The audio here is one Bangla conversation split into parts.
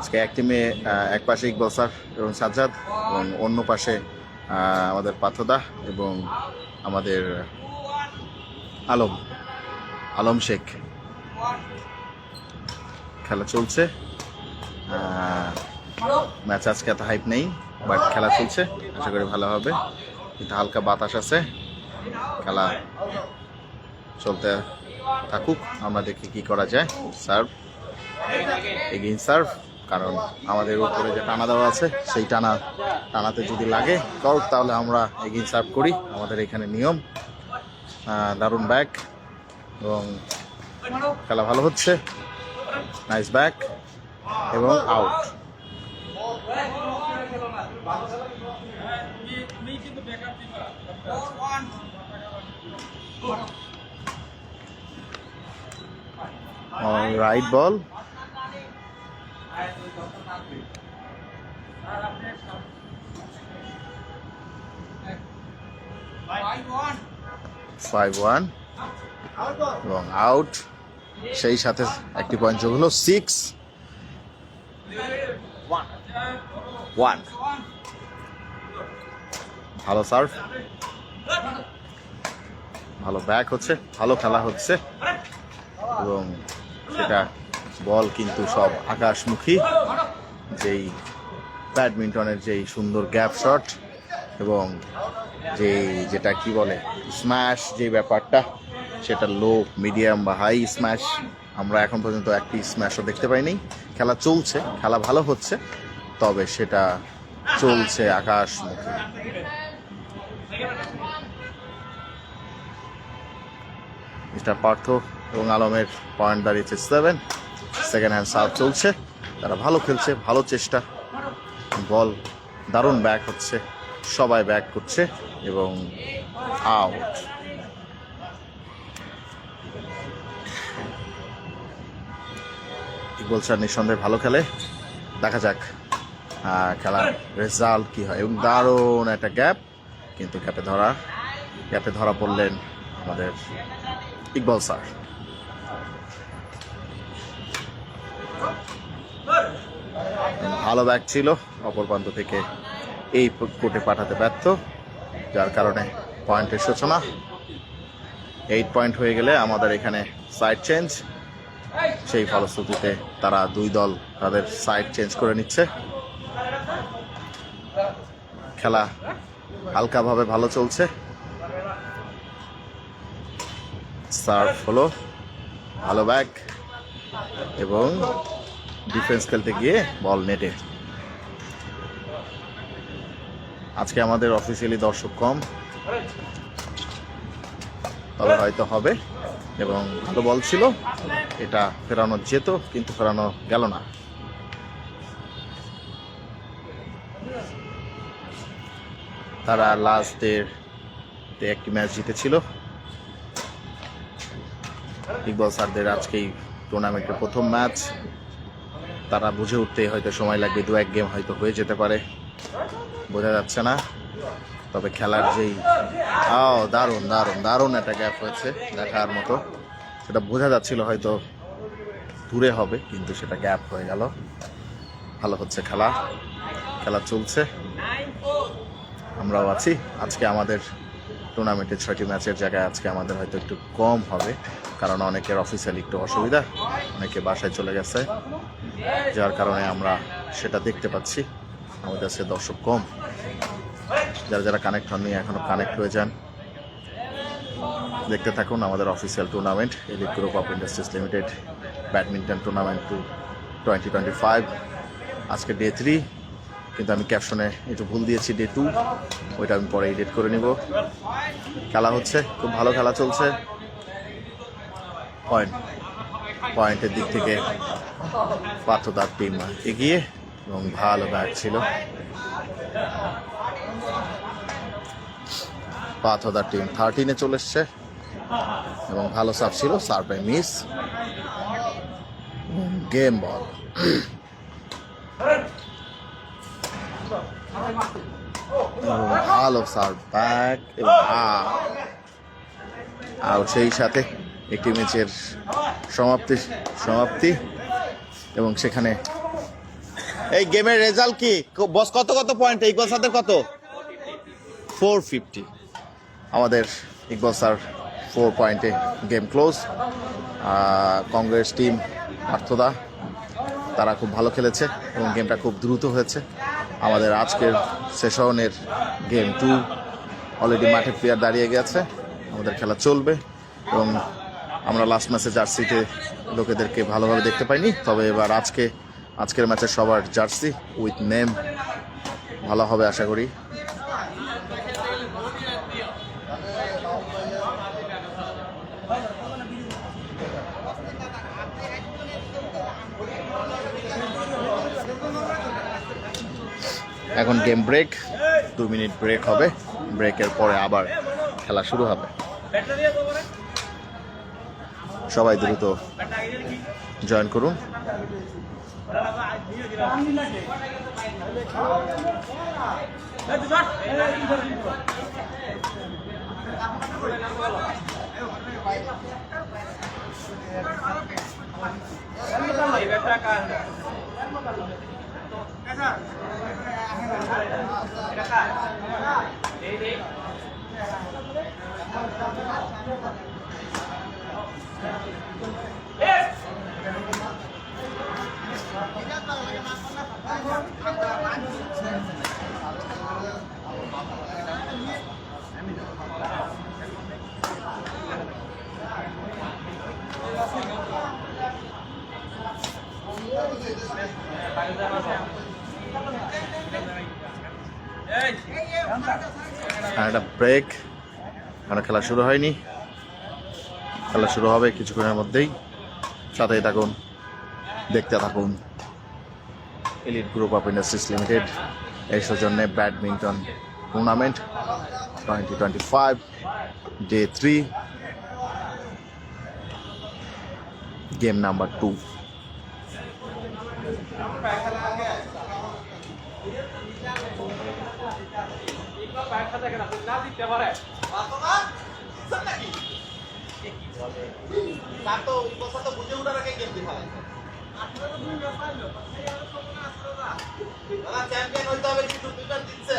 আজকে এক টিমে এক পাশে ইকবাল স্যার এবং সাজ্জাদ এবং অন্য পাশে আমাদের পাথদা এবং আমাদের আলম শেখ। খেলা চলছে, ম্যাচ আজকে এত হাইপ নেই, বাট খেলা চলছে, আশা করি ভালো হবে। কিন্তু হালকা বাতাস আছে, খেলা চলতে থাকুক, আমরা দেখি কি করা যায়। সার্ভ, এগেইন সার্ভ, কারণ আমাদের উপরে যে টানা দেওয়া আছে সেই টানাতে যদি লাগে করুক, তাহলে আমরা এগেইন সার্ভ করি, আমাদের এখানে নিয়ম। দারুণ ব্যাক এবং খেলা ভালো হচ্ছে, নাইস ব্যাক এবং আউট। রাইট বল, 5-1 এবং আউট। সেই সাথে একটি পয়েন্ট যোগ হলো, 6-1। ভালো সার্ভ, ভালো ব্যাক হচ্ছে, ভালো খেলা হচ্ছে এবং সেটা বল কিন্তু সব আকাশমুখী। যেই ব্যাডমিন্টনের যেই সুন্দর গ্যাপ শট এবং যেটা কি বলে স্ম্যাশ, যে ব্যাপারটা, সেটা লো, মিডিয়াম বা হাই স্ম্যাশ, আমরা এখন পর্যন্ত একটি স্ম্যাশও দেখতে পাইনি। খেলা চলছে, খেলা ভালো হচ্ছে, তবে সেটা চলছে আকাশমুখী। মিস্টার পার্থ এবং আলমের পয়েন্ট দাঁড়িয়েছে 7। সেকেন্ড হ্যান্ড সার্ভ চলছে, তারা ভালো খেলছে, ভালো চেষ্টা, বল দারুণ ব্যাক হচ্ছে, সবাই ব্যাক করছে এবং আউট। ইকবাল স্যার নিঃসন্দেহে ভালো খেলে, দেখা যাক খেলার রেজাল্ট কি হয়। এবং দারুণ একটা গ্যাপ, কিন্তু গ্যাপে ধরা পড়লেন আমাদের ইকবাল স্যার। ভালো ব্যাক ছিল, অপর প্রান্ত থেকে এই কোর্টে পাঠাতে ব্যর্থ, যার কারণে পয়েন্টের সূচনা। 8 পয়েন্ট হয়ে গেলে আমাদের এখানে সাইড চেঞ্জ, সেই ফলশ্রুতিতে তারা দুই দল তাদের সাইড চেঞ্জ করে নিচ্ছে। খেলা হালকাভাবে ভালো চলছে, সার্ভ হলো, ভালো ব্যাক এবং ডিফেন্স খেলতে গিয়ে বল নেটে। আজকে আমাদের অফিসিয়ালি দর্শক কম, তবে হয়তো হবে, এবং ভালো বল ছিল, এটা ফেরানো যেত কিন্তু ফেরানো গেল না। তারা লাস্ট ডে একটি ম্যাচ জিতেছিল। ইকবাল স্যারদের আজকেই টুর্নামেন্টের প্রথম ম্যাচ, তারা বুঝে উঠতে হয়তো সময় লাগবে, 2-1 গেম হয়তো হয়ে যেতে পারে, বোঝা যাচ্ছে না। তবে খেলার যেই দারুণ দারুণ দারুণ একটা গ্যাপ হয়েছে, দেখার মতো। সেটা বোঝা যাচ্ছিল হয়তো দূরে হবে, কিন্তু সেটা গ্যাপ হয়ে গেল। ভালো হচ্ছে খেলা, খেলা চলছে, আমরাও আছি। আজকে আমাদের টুর্নামেন্টের 6টি ম্যাচের জায়গায় আজকে আমাদের হয়তো একটু কম হবে, কারণ অনেকের অফিসিয়ালি একটু অসুবিধা, অনেকে বাসায় চলে গেছে, যার কারণে আমরা সেটা দেখতে পাচ্ছি। আমাদের কাছে দর্শক কম, যারা কানেক্ট হননি এখনো কানেক্ট হয়ে যান, দেখতে থাকুন আমাদের official tournament elite group of industries limited badminton tournament 2025। আজকে ডে 3, কিন্তু আমি ক্যাপশনে একটু ভুল দিয়েছি, ডে 2, ওইটা আমি পরে এডিট করে নিব। খেলা হচ্ছে, খুব ভালো খেলা চলছে। পয়েন্টের দিক থেকে পাথদার টিম এগিয়ে এবং ভালো ব্যাট ছিল, পাথদার টিম 13-এ চলে এসছে এবং ভালো সার্ভ ছিল, সার্ভে মিস, গেম বল। ভালো সার্ভ ব্যাক এবং আউট। সেই সাথে একটি ম্যাচের সমাপ্তি এবং সেখানে এই গেমের রেজাল্ট কি বস? কত কত পয়েন্ট ইকবাল স্যারদের? কত? 450। আমাদের ইকবাল স্যার 4 পয়েন্টে গেম ক্লোজ। কংগ্রেস টিম পার্থদা তারা খুব ভালো খেলেছে এবং গেমটা খুব দ্রুত হয়েছে। আমাদের আজকের সেশনের গেম 2 অলরেডি মাঠে প্লেয়ার দাঁড়িয়ে গেছে, আমাদের খেলা চলবে। এবং আমরা লাস্ট ম্যাচে জার্সিতে লোকেদেরকে ভালোভাবে দেখতে পাইনি, তবে এবার আজকের ম্যাচে সবার জার্সি উইথ নেম ভালো হবে আশা করি। এখন গেম ব্রেক, 2 মিনিট ব্রেক হবে। ব্রেকের পরে আবার খেলা শুরু হবে। সবাই দ্রুত জয়েন করুন। একটা ব্রেক, এখনো খেলা শুরু হয়নি, খেলা শুরু হবে কিছুক্ষণের মধ্যেই। সাথেই থাকুন, দেখতে থাকুন। Elite group of industries limited এই সৌজন্যে badminton tournament 2025 day 3 game number 2। Champion হইতে হবে কিন্তু দুইটা দিচ্ছে।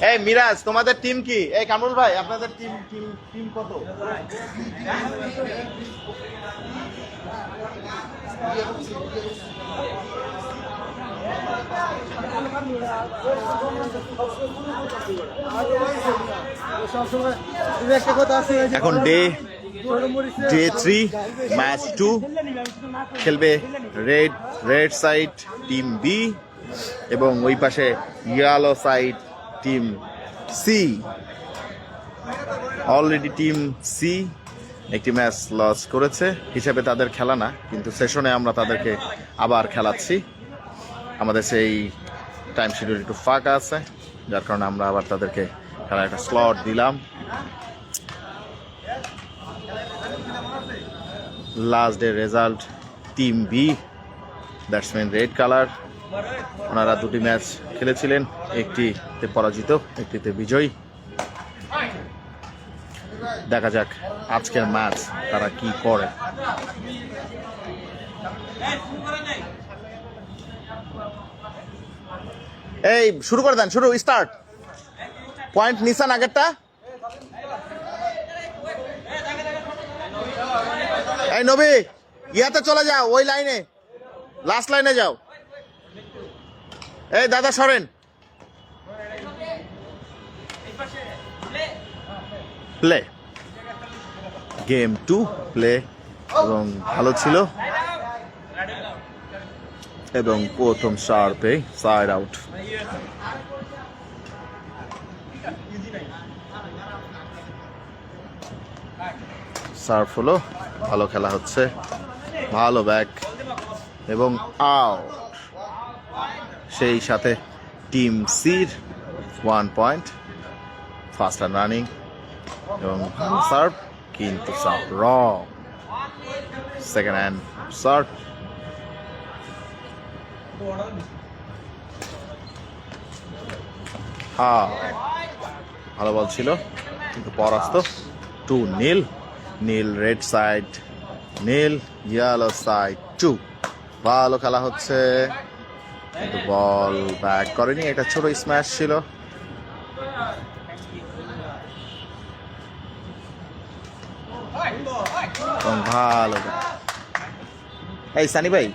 এই মিরাজ, তোমাদের টিম কি? এই কামরুল ভাই, আপনাদের টিম কত? এখন ডে 3 ম্যাচ 2 খেলবে রেড সাইড টিম বি এবং ওই পাশে yellow side team C. Already team C একটি ম্যাচ লস করেছে হিসেবে তাদের খেলা না, কিন্তু সেশনে আমরা তাদেরকে আবার খেলাচ্ছি। আমাদের সেই টাইম শিডিউল একটু ফাঁকা আছে, যার কারণে আমরা আবার তাদেরকে খেলার একটা স্লট দিলাম। Last day result team B, batsman red colour, ওনারা 2টি ম্যাচ খেলেছিলেন, একটিতে পরাজিত একটিতে বিজয়ী। দেখা যাক আজকের ম্যাচ তারা কি করে। এই শুরু করে দেন, শুরু স্টার্ট। পয়েন্ট নিশান আগেরটা। এই নবী, ইয়াতে চলে যাও, ওই লাইনে লাস্ট লাইনে যাও। এই দাদা সরেন। প্লে গেম 2 প্লে এবং ভালো ছিল এবং প্রথম শার্পে সাইড আউট। সার্ভ হলো, ভালো খেলা হচ্ছে, ভালো ব্যাক এবং আউট। সেই সাথে টিম সির 1 পয়েন্ট, ফার্স্ট রান রানিং এবং সার্ভ, কিন্তু সার্ভ রং। সেকেন্ড হ্যান্ড সার্ভ, ভালো বল ছিল কিন্তু পরাস্ত। 2-0, নীল রেড সাইড, নীল ইয়েলো সাইড 2। ভালো খেলা হচ্ছে কিন্তু বল ব্যাক করেনি, একটা ছোট স্ম্যাশ ছিল। ভালো। এই সানি ভাই,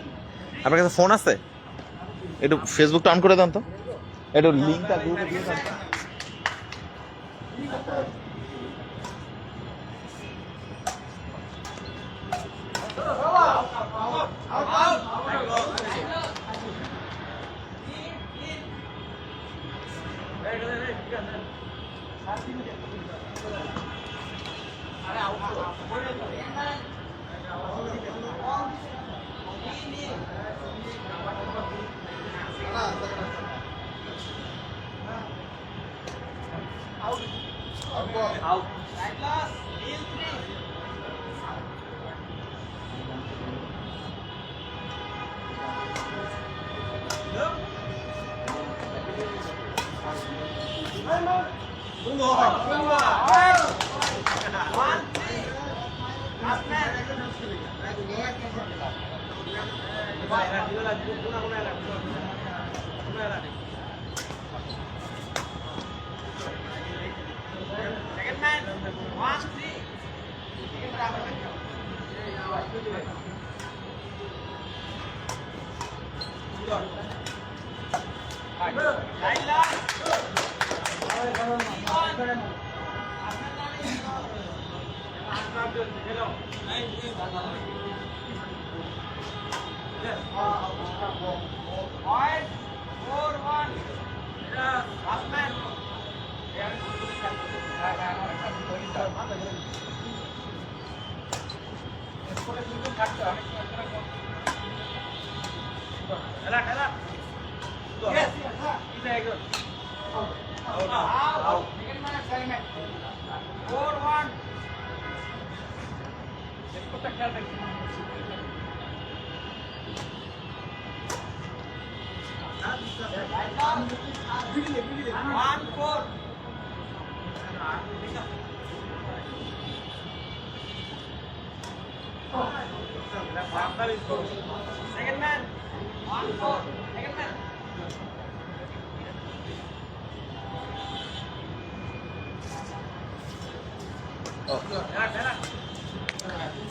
আপনার কাছে ফোন আছে? একটু ফেসবুকটা অন করে দেন তো, একটু লিঙ্কটা গ্রুপে দিয়ে দেন।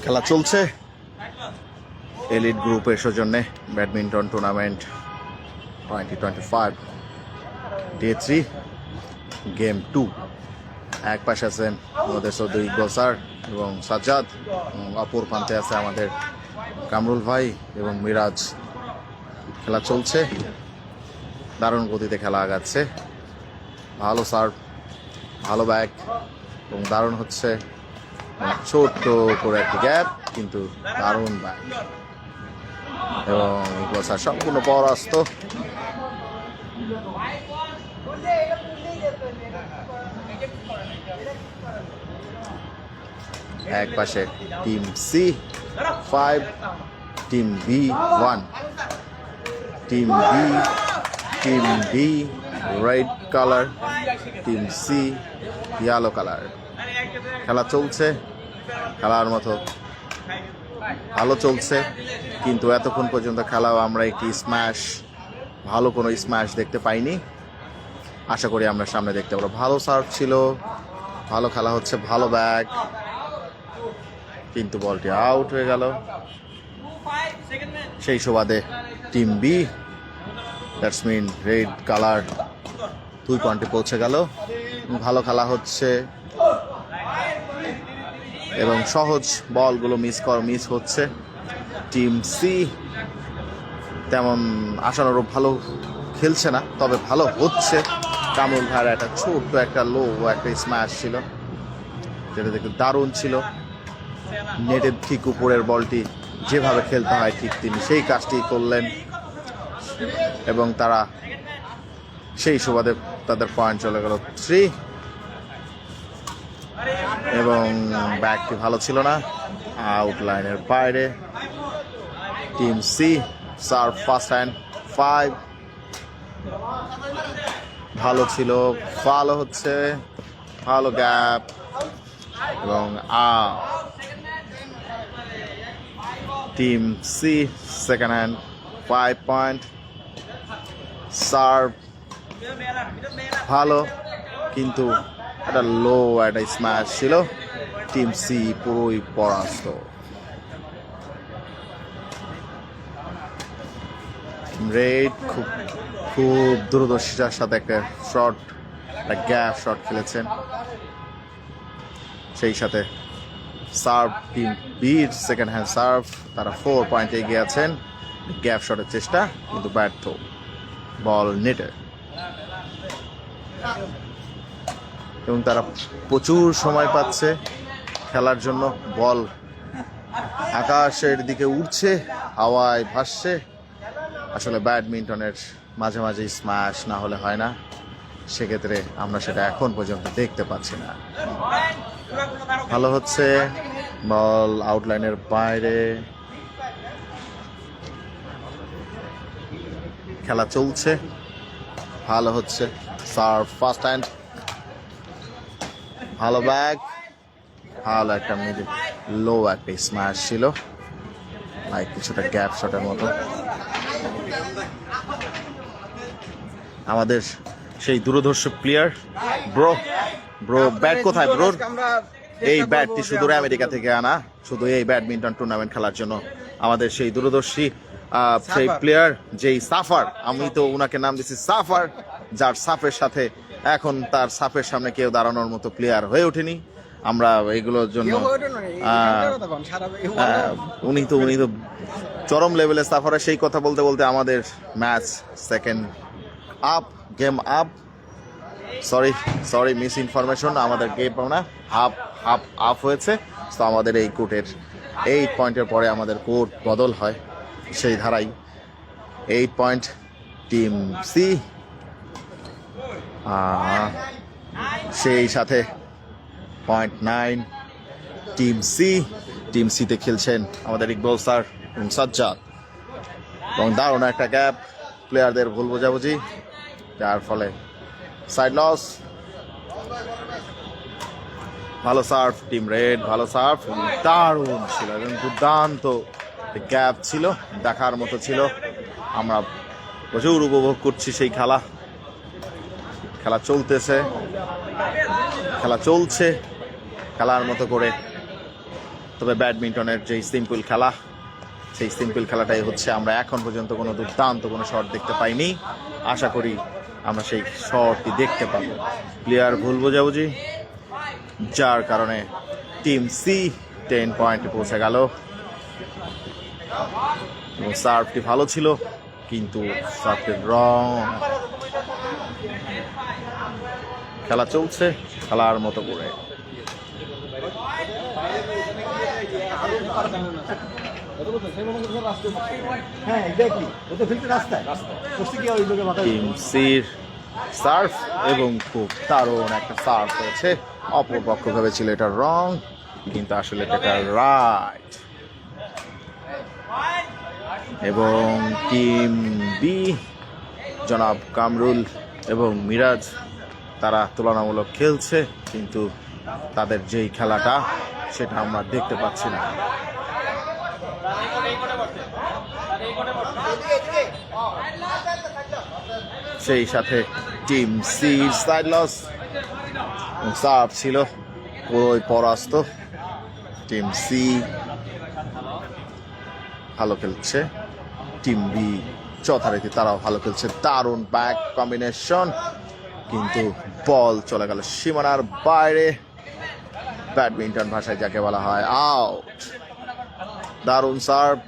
খেলা চলছে এলিট গ্রুপের সৌজন্যে ব্যাডমিন্টন টুর্নামেন্ট 2025 ডে 3 গেম 2। এক পাশে আছেন আমাদের সৌদি ইকবাল স্যার এবং সাজ্জাদ, অপর প্রান্তে আছে আমাদের কামরুল ভাই এবং মিরাজ। খেলা চলছে, দারুণ গতিতে খেলা আগাচ্ছে। ভালো সার্ভ, ভালো ব্যাক এবং দারুণ হচ্ছে, ছোট্ট করে একটি গ্যাপ কিন্তু দারুণ ব্যাক এবং ইকবাল স্যার সম্পূর্ণ পরাস্ত। এক পাশে team C 5, team B 1। Team B red colour, team C yellow colour. খেলা চলছে, খেলার মতো ভালো চলছে, কিন্তু এতক্ষণ পর্যন্ত খেলাও আমরা একটি স্ম্যাশ, ভালো কোনো স্ম্যাশ দেখতে পাইনি। আশা করি আমরা সামনে দেখতে পাবো। ভালো সার্ভ ছিল, ভালো খেলা হচ্ছে, ভালো ব্যাক, কিন্তু বলটি আউট হয়ে গেল। সেই সুবাদে team B batsman red colour 2 পয়েন্টে পৌঁছে গেল। ভালো খেলা হচ্ছে এবং সহজ বলগুলো মিস হচ্ছে। টিম সি তেমন আশানুরূপ ভালো খেলছে না, তবে ভালো হচ্ছে। কামরুল ভাইয়ের একটা ছোট্ট একটা লো একটা স্ম্যাশ ছিল, যেটা দেখতে দারুণ ছিল। নেটের ঠিক উপরের বলটি যেভাবে খেলতে হয় ঠিক তিনি সেই কাজটি করলেন। এবং তারা সেই সুবাদে তাদের পয়েন্ট চলে গেল 3 এবং ব্যাকটি ভালো ছিল না, আউট লাইনের বাইরে। Team C serve first hand 5 ভালো ছিল, ভালো হচ্ছে, ভালো গ্যাপ এবং team C second hand 5 point. Serve ভালো, কিন্তু একটা লো একটা স্ম্যাশ ছিল, টিম সি পুরোই পরাস্ত। রেড খুব খুব দূরদর্শিতার সাথে একটা শট, একটা গ্যাপ শট খেলেছেন। সেই সাথে সার্ভ টিম বির সেকেন্ড হ্যান্ড সার্ভ, তারা 4 পয়েন্টে এগিয়ে আছেন। গ্যাপ শটের চেষ্টা কিন্তু ব্যর্থ, বল নেটে। এবং তারা প্রচুর সময় পাচ্ছে খেলার জন্য, বল আকাশের দিকে উঠছে, হাওয়ায় ভাসছে। আসলে ব্যাডমিন্টনের মাঝে মাঝে স্ম্যাশ না হলে হয় না, সেক্ষেত্রে আমরা সেটা এখন পর্যন্ত দেখতে পাচ্ছি না। ভালো হচ্ছে, বল আউটলাইনের বাইরে, খেলা চলছে, ভালো হচ্ছে। সার্ভ ফার্স্ট হ্যান্ড, ভালো ব্যাগ, ভালো একটা মিডল লো একটা স্ম্যাশ ছিল, কিছুটা গ্যাপ শটের মতো। আমাদের সেই দূরদর্শী প্লেয়ার ব্রো ব্যাট কোথায় ব্রো? এই ব্যাটটি শুধু আমেরিকা থেকে আনা, শুধু এই ব্যাডমিন্টন টুর্নামেন্ট খেলার জন্য। আমাদের সেই দূরদর্শী সেই প্লেয়ার, যেই সাফার, আমি তো ওনাকে নাম দিচ্ছি সাফার, যার সাফের সাথে এখন তার সাফের সামনে কেউ দাঁড়ানোর মতো প্লেয়ার হয়ে ওঠেনি। আমরা এইগুলোর জন্য উনি তো চরম লেভেলে সাফারের। সেই কথা বলতে বলতে আমাদের match second up, game up, sorry miss information, আমাদের গেম না হাফ আপ হয়েছে। তো আমাদের এই কোর্টের 8 পয়েন্টের পরে আমাদের কোর্ট বদল হয়, সেই ধারাই 8 পয়েন্ট টিম সি, সেই সাথে 0.9 টিম সিতে খেলছেন আমাদের ইকবাল স্যার এবং সাজ্জাদ, এবং দারুণ একটা গ্যাপ, প্লেয়ারদের ভুল বোঝাবুঝি, যার ফলে সাইড লস। ভালো সার্ভ টিম রেড, ভালো সার্ভ, দারুণ ছিল এবং দুর্দান্ত গ্যাপ ছিল, দেখার মতো ছিল। আমরা প্রচুর উপভোগ করছি সেই খেলা চলতেছে, খেলা চলছে খেলার মতো করে। তবে ব্যাডমিন্টনের যেই সিম্পল খেলা, সেই সিম্পল খেলাটাই হচ্ছে। আমরা এখন পর্যন্ত কোনো দুর্দান্ত কোনো শট দেখতে পাইনি, আশা করি আমরা সেই শটটি দেখতে পাবো। প্লেয়ার ভুল বোঝাবুঝি, যার কারণে টিম সি 10 পয়েন্টে পৌঁছে গেল। এবং সার্ভটি ভালো ছিল, কিন্তু সার্ভটি রং। খেলা চলছে খেলার মতো করে। টিম সির সার্ভ এবং খুব দারুণ একটা সার্ভ হয়েছে। অপরপক্ষ ভেবেছিল এটা রং, কিন্তু আসলে এটা রাইট। এবং টিম বি, জনাব কামরুল এবং মিরাজ, তারা তুলনামূলক খেলছে, কিন্তু তাদের যেই খেলাটা সেটা আমরা দেখতে পাচ্ছি না। সেই সাথে team C side loss, serve ছিল পুরোই পরাস্ত। টিম সি ভালো খেলছে, টিম বি যথারীতি তারাও ভালো খেলছে। দারুণ ব্যাক কম্বিনেশন, কিন্তু বল চলে গেল সীমানার বাইরে। ব্যাডমিন্টন ভাষায় যাকে বলা হয় আউট। দারুণ সার্ভ,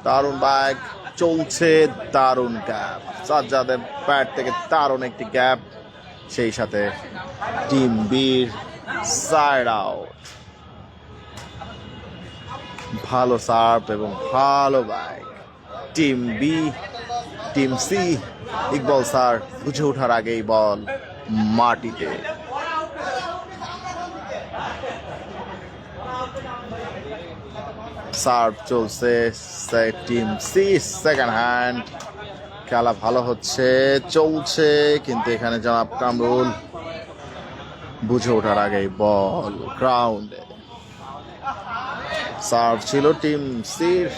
দারুণ ব্যাক চলছে, দারুণ গ্যাপ, সাজ্জাদের ব্যাট থেকে দারুণ একটি গ্যাপ। সেই সাথে টিম বির সাইড আউট। ভালো সার্ভ এবং ভালো back, team B team C. Iqbal sir বুঝে ওঠার আগেই বল মাটিতে। সার্ভ চলছে টিম সি, সেকেন্ড হ্যান্ড। খেলা ভালো হচ্ছে, চলছে, কিন্তু এখানে জনাব কামরুল বুঝে ওঠার আগেই বল গ্রাউন্ডে। সার্ভ ছিল টিম সির,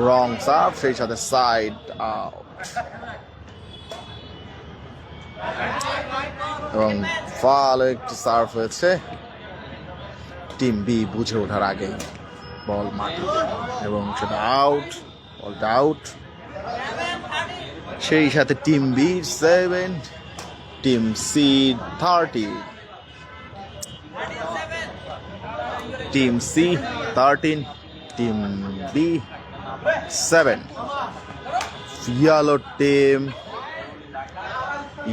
রং সার্ভ, সেই সাথে সাইড আউট এবং ভালো একটি সার্ভ হয়েছে টিম বি বুঝে ওঠার আগে। বল মাটিতে এবং সেটা আউট, বলটা আউট। সেই সাথে team B 7, team C 30। Team C 13, team B 7।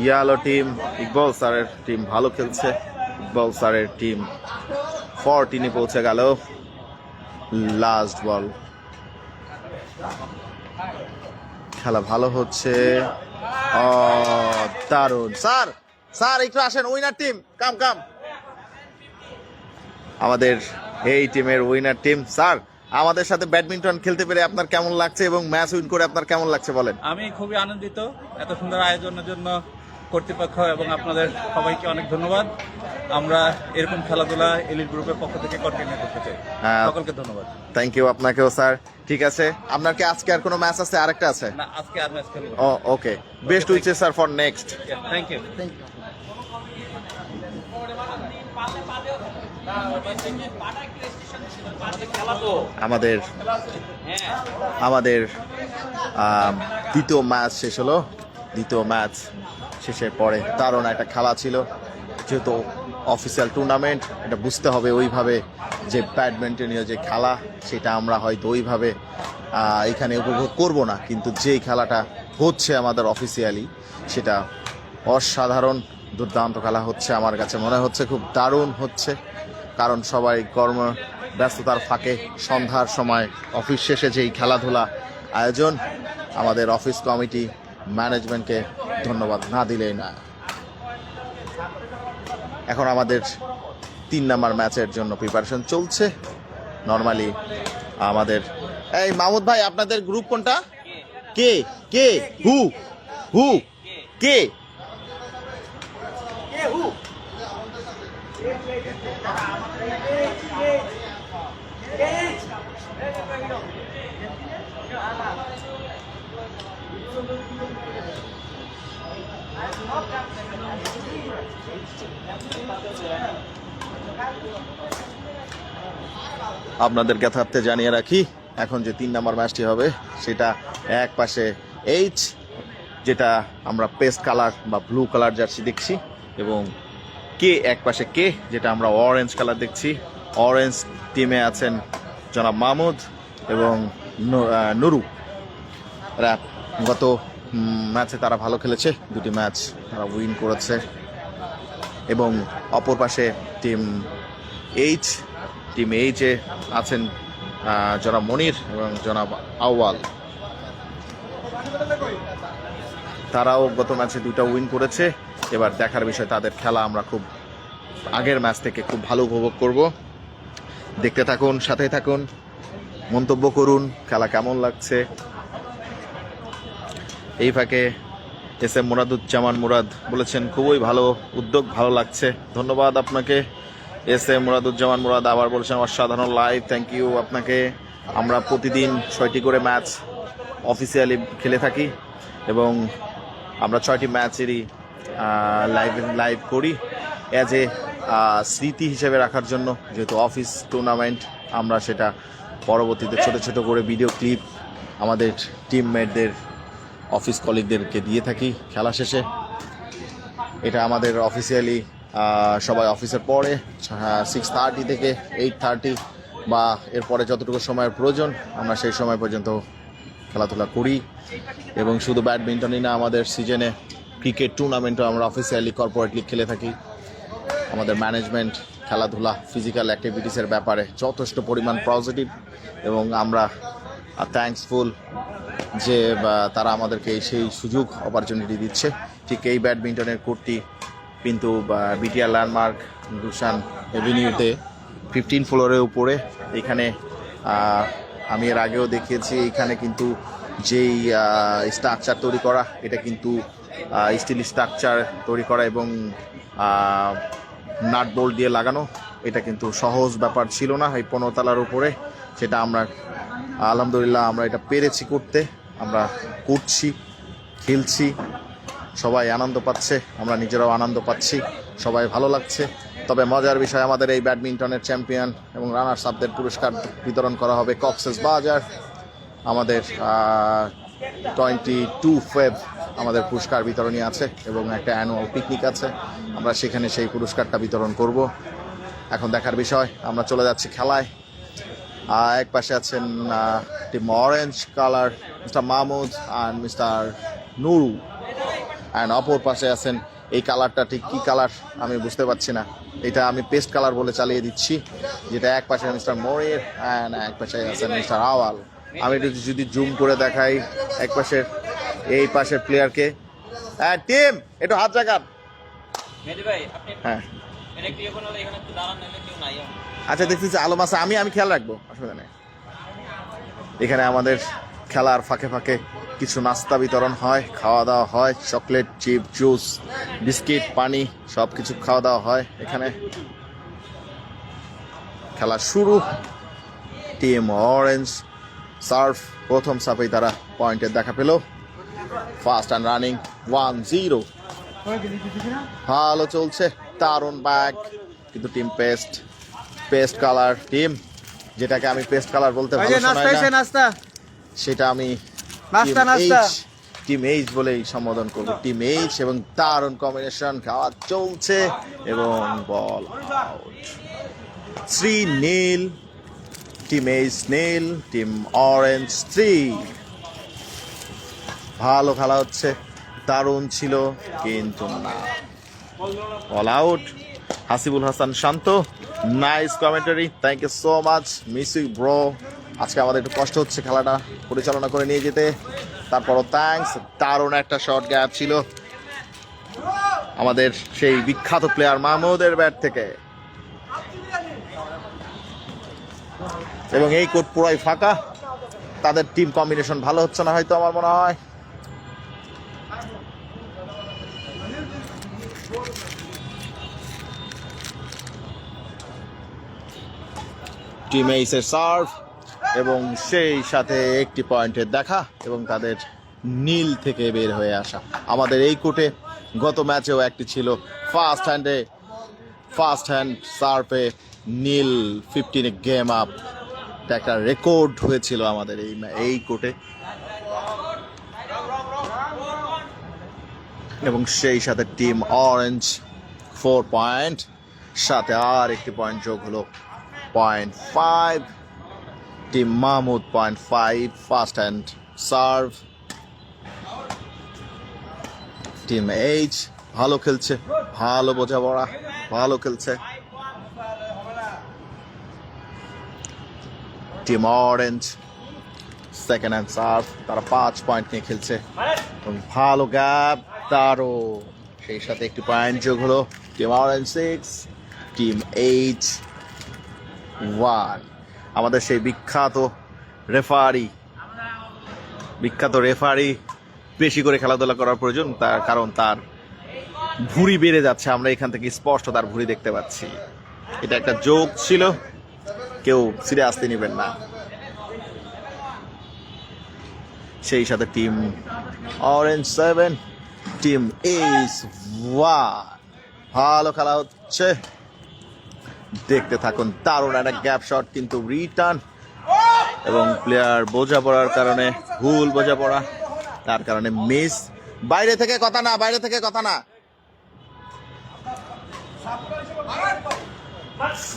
Yellow team Iqbal স্যারের টিম ভালো খেলছে। ইকবাল স্যারের টিম 14-এ পৌঁছে গেল। লাস্ট বল, খেলা ভালো হচ্ছে, দারুণ। স্যার স্যার একটু আসেন, উইনার টিম কাম কাম। আমাদের এই টিমের উইনার টিম। স্যার আমাদের সাথে ব্যাডমিন্টন খেলতে পেরে আপনার কেমন লাগছে এবং ম্যাচ উইন করে আপনার কেমন লাগছে বলেন? আমি খুবই আনন্দিত। এত সুন্দর আয়োজনের জন্য কর্তৃপক্ষ এবং আপনাদের সবাইকে অনেক ধন্যবাদ। আমরা এরকম খেলাধুলা এলিট গ্রুপের পক্ষ থেকে কন্টিনিউ করতে চাই। সকলকে ধন্যবাদ। থ্যাংক ইউ আপনাকেও স্যার। ঠিক আছে, আপনার কি আজকে আর কোনো ম্যাচ আছে? আরেকটা আছে না, আজকে আর ম্যাচ খেলবো। Okay, best wishes sir for next. Thank you. আমাদের দ্বিতীয় ম্যাচ শেষ হলো। দ্বিতীয় ম্যাচ শেষের পরে দারুণ একটা খেলা ছিল। যেহেতু অফিসিয়াল টুর্নামেন্ট, এটা বুঝতে হবে ওইভাবে যে ব্যাডমিন্টনীয় যে খেলা সেটা আমরা হয়তো ওইভাবে এখানে উপভোগ করব না, কিন্তু যেই খেলাটা হচ্ছে আমাদের অফিসিয়ালি সেটা অসাধারণ দুর্দান্ত খেলা হচ্ছে। আমার কাছে মনে হচ্ছে খুব দারুণ হচ্ছে, কারণ সবাই কর্ম ব্যস্ততার ফাঁকে সন্ধ্যার সময় অফিস শেষে যেই খেলাধুলা আয়োজন, আমাদের অফিস কমিটি ম্যানেজমেন্টকে ধন্যবাদ না দিলেই না। এখন আমাদের 3 নাম্বার ম্যাচের জন্য প্রিপারেশন চলছে। নর্মালি আমাদের এই মাহমুদ ভাই, আপনাদের গ্রুপ কোনটা? কে কে হু হু কে? আপনাদের জ্ঞাতার্থে জানিয়ে রাখি, এখন যে 3 নাম্বার ম্যাচটি হবে সেটা এক পাশে এইচ, যেটা আমরা পেস্ট কালার বা ব্লু কালার জার্সি দেখছি, এবং কে এক পাশে কে, যেটা আমরা অরেঞ্জ কালার দেখছি। অরেঞ্জ টিমে আছেন জনাব মাহমুদ এবং নুরু। গত ম্যাচে তারা ভালো খেলেছে, 2টি ম্যাচ তারা উইন করেছে। এবং অপর পাশে টিম এইচে আছেন জনাব মনির এবং জনাব আউয়াল। তারাও গত ম্যাচে 2টা উইন করেছে। এবার দেখার বিষয় তাদের খেলা আমরা খুব আগের ম্যাচ থেকে খুব ভালো উপভোগ করব। দেখতে থাকুন, সাথে থাকুন, মন্তব্য করুন খেলা কেমন লাগছে। এই ফাঁকে এস এম মুরাদুজ্জামান মুরাদ বলেছেন খুবই ভালো উদ্যোগ, ভালো লাগছে। ধন্যবাদ আপনাকে এস এম মুরাদুজ্জামান মুরাদ। আবার বলছেন অসাধারণ লাইভ, থ্যাংক ইউ আপনাকে। আমরা প্রতিদিন 6টি করে ম্যাচ অফিসিয়ালি খেলে থাকি এবং আমরা 6টি ম্যাচেরই লাইভ করি অ্যাজ এ স্মৃতি হিসেবে রাখার জন্য। যেহেতু অফিস টুর্নামেন্ট, আমরা সেটা পরবর্তীতে ছোট ছোট করে ভিডিও ক্লিপ আমাদের টিমমেটদের, অফিস কলিগদেরকে দিয়ে থাকি খেলা শেষে। এটা আমাদের অফিসিয়ালি সবাই অফিসের পরে 6:30 থেকে 8:30 বা এরপরে যতটুকু সময়ের প্রয়োজন আমরা সেই সময় পর্যন্ত খেলাধুলা করি। এবং শুধু ব্যাডমিন্টনই না, আমাদের সিজনে ক্রিকেট টুর্নামেন্টও আমরা অফিসিয়ালি কর্পোরেটলি খেলে থাকি। আমাদের ম্যানেজমেন্ট খেলাধুলা ফিজিক্যাল অ্যাক্টিভিটিসের ব্যাপারে যথেষ্ট পরিমাণ পজিটিভ এবং আমরা থ্যাঙ্কসফুল যে তারা আমাদেরকে সেই সুযোগ অপরচুনিটি দিচ্ছে। ঠিক এই ব্যাডমিন্টনের কোর্টটি কিন্তু বিটিআর ল্যান্ডমার্ক গুলশান এভিনিউতে 15 ফ্লোরের উপরে। এখানে আমি এর আগেও দেখিয়েছি, এখানে কিন্তু যেই স্ট্রাকচার তৈরি করা, এটা কিন্তু স্টিল স্ট্রাকচার তৈরি করা এবং নাট বোল্ট দিয়ে লাগানো। এটা কিন্তু সহজ ব্যাপার ছিল না এই 15 তলার উপরে। সেটা আমরা আলহামদুলিল্লাহ আমরা এটা পেরেছি করতে। আমরা করছি, খেলছি, সবাই আনন্দ পাচ্ছে, আমরা নিজেরাও আনন্দ পাচ্ছি, সবাই ভালো লাগছে। তবে মজার বিষয়, আমাদের এই ব্যাডমিন্টনের চ্যাম্পিয়ন এবং রানার্স আপদের পুরস্কার বিতরণ করা হবে কক্সেস বাজার। আমাদের 22 ফেব আমাদের পুরস্কার বিতরণী আছে এবং একটা অ্যানুয়াল পিকনিক আছে। আমরা সেখানে সেই পুরস্কারটা বিতরণ করব। এখন দেখার বিষয়, আমরা চলে যাচ্ছি খেলায়। এক পাশে আছেন team orange colour mister Mahmud and mister Nuru, and অপর পাশে আছেন, এই কালারটা ঠিক কী কালার আমি বুঝতে পারছি না, এটা আমি পেস্ট কালার বলে চালিয়ে দিচ্ছি, যেটা এক পাশে মিস্টার মরির অ্যান্ড এক পাশে আছেন মিস্টার আওয়াল। আমি একটু যদি জুম করে দেখাই এক পাশের, এই পাশের প্লেয়ারকে, হ্যাঁ টিম একটু হাত জাগান। হ্যাঁ আচ্ছা, দেখতেছি আলম আছে, আমি খেয়াল রাখবো, অসুবিধা নেই। এখানে আমাদের খেলার ফাঁকে ফাঁকে কিছু নাস্তা বিতরণ হয়, খাওয়া দাওয়া হয়, চকলেট, চিপ, জুস, বিস্কিট, পানি সব কিছু খাওয়া দাওয়া হয় এখানে। খেলা শুরু। টিম অরেঞ্জ সার্ভ, প্রথম সার্ভেই তারা পয়েন্টের দেখা পেল। ফাস্ট অ্যান্ড রানিং 1-0, ভালো চলছে, দারুণ ব্যাক। কিন্তু টিম পেস্ট কালার টিম, যেটাকে আমি পেস্ট কালার বলতে ভালো শোনাই না, সেটা আমি টিম এইচ বলেই সম্বোধন করবো। টিম এইচ এবং দারুণ কম্বিনেশন, খাওয়া চলছে এবং ball out. 3-0, team H 0, team orange 3। ভালো খেলা হচ্ছে, দারুণ ছিল, কিন্তু না, ball out. Hasibul Hasan Shanto, nice commentary, thank you so much, miss you bro. আজকে আমাদের একটু কষ্ট হচ্ছে খেলাটা পরিচালনা করে নিয়ে যেতে, তারপরও থ্যাঙ্কস। দারুণ একটা শর্ট গ্যাপ ছিল আমাদের সেই বিখ্যাত প্লেয়ার মাহমুদের ব্যাট থেকে, এবং এই কোর্ট পুরাই ফাঁকা। তাদের টিম কম্বিনেশন ভালো হচ্ছে না হয়তো, আমার মনে হয়। টিম এইসের সার্ভ এবং সেই সাথে একটি পয়েন্টের দেখা এবং তাদের নীল থেকে বের হয়ে আসা। আমাদের এই কোর্টে গত ম্যাচেও একটি ছিল, ফার্স্ট হ্যান্ড সার্ভে নীল 15 গেম আপ, এটা একটা রেকর্ড হয়েছিল আমাদের এই কোর্টে। এবং সেই সাথে টিম অরেঞ্জ 4 পয়েন্ট, সাথে আর একটি পয়েন্ট যোগ হলো 0.5। Team Mahmud 0.5 first hand serve. Team H ভালো খেলছে, ভালো বোঝাপড়া, ভালো খেলছে। Team orange second hand serve, তারা 5 পয়েন্ট নিয়ে খেলছে এবং ভালো গ্যাপ, তারও সেই সাথে একটি পয়েন্ট যোগ হলো। Team orange 6, team H 1। আমাদের সেই বিখ্যাত রেফারি বেশি করে খেলাধুলা করার প্রয়োজন, তার কারণ তার ভুঁড়ি বেড়ে যাচ্ছে, আমরা এখান থেকে স্পষ্ট তার ভুঁড়ি দেখতে পাচ্ছি। এটা একটা জোক ছিল, কেউ সিরিয়াসলি নেবেন না। সেই সাথে টিম অরেঞ্জ 7, টিম এইচ 1। ভালো খেলা হচ্ছে, দেখতে থাকুন। দারুণ একটা গ্যাপ শট, কিন্তু রিটার্ন এবং প্লেয়ার বোঝাপড়ার কারণে, ভুল বোঝাপড়া, তার কারণে মিস। বাইরে থেকে কথা না,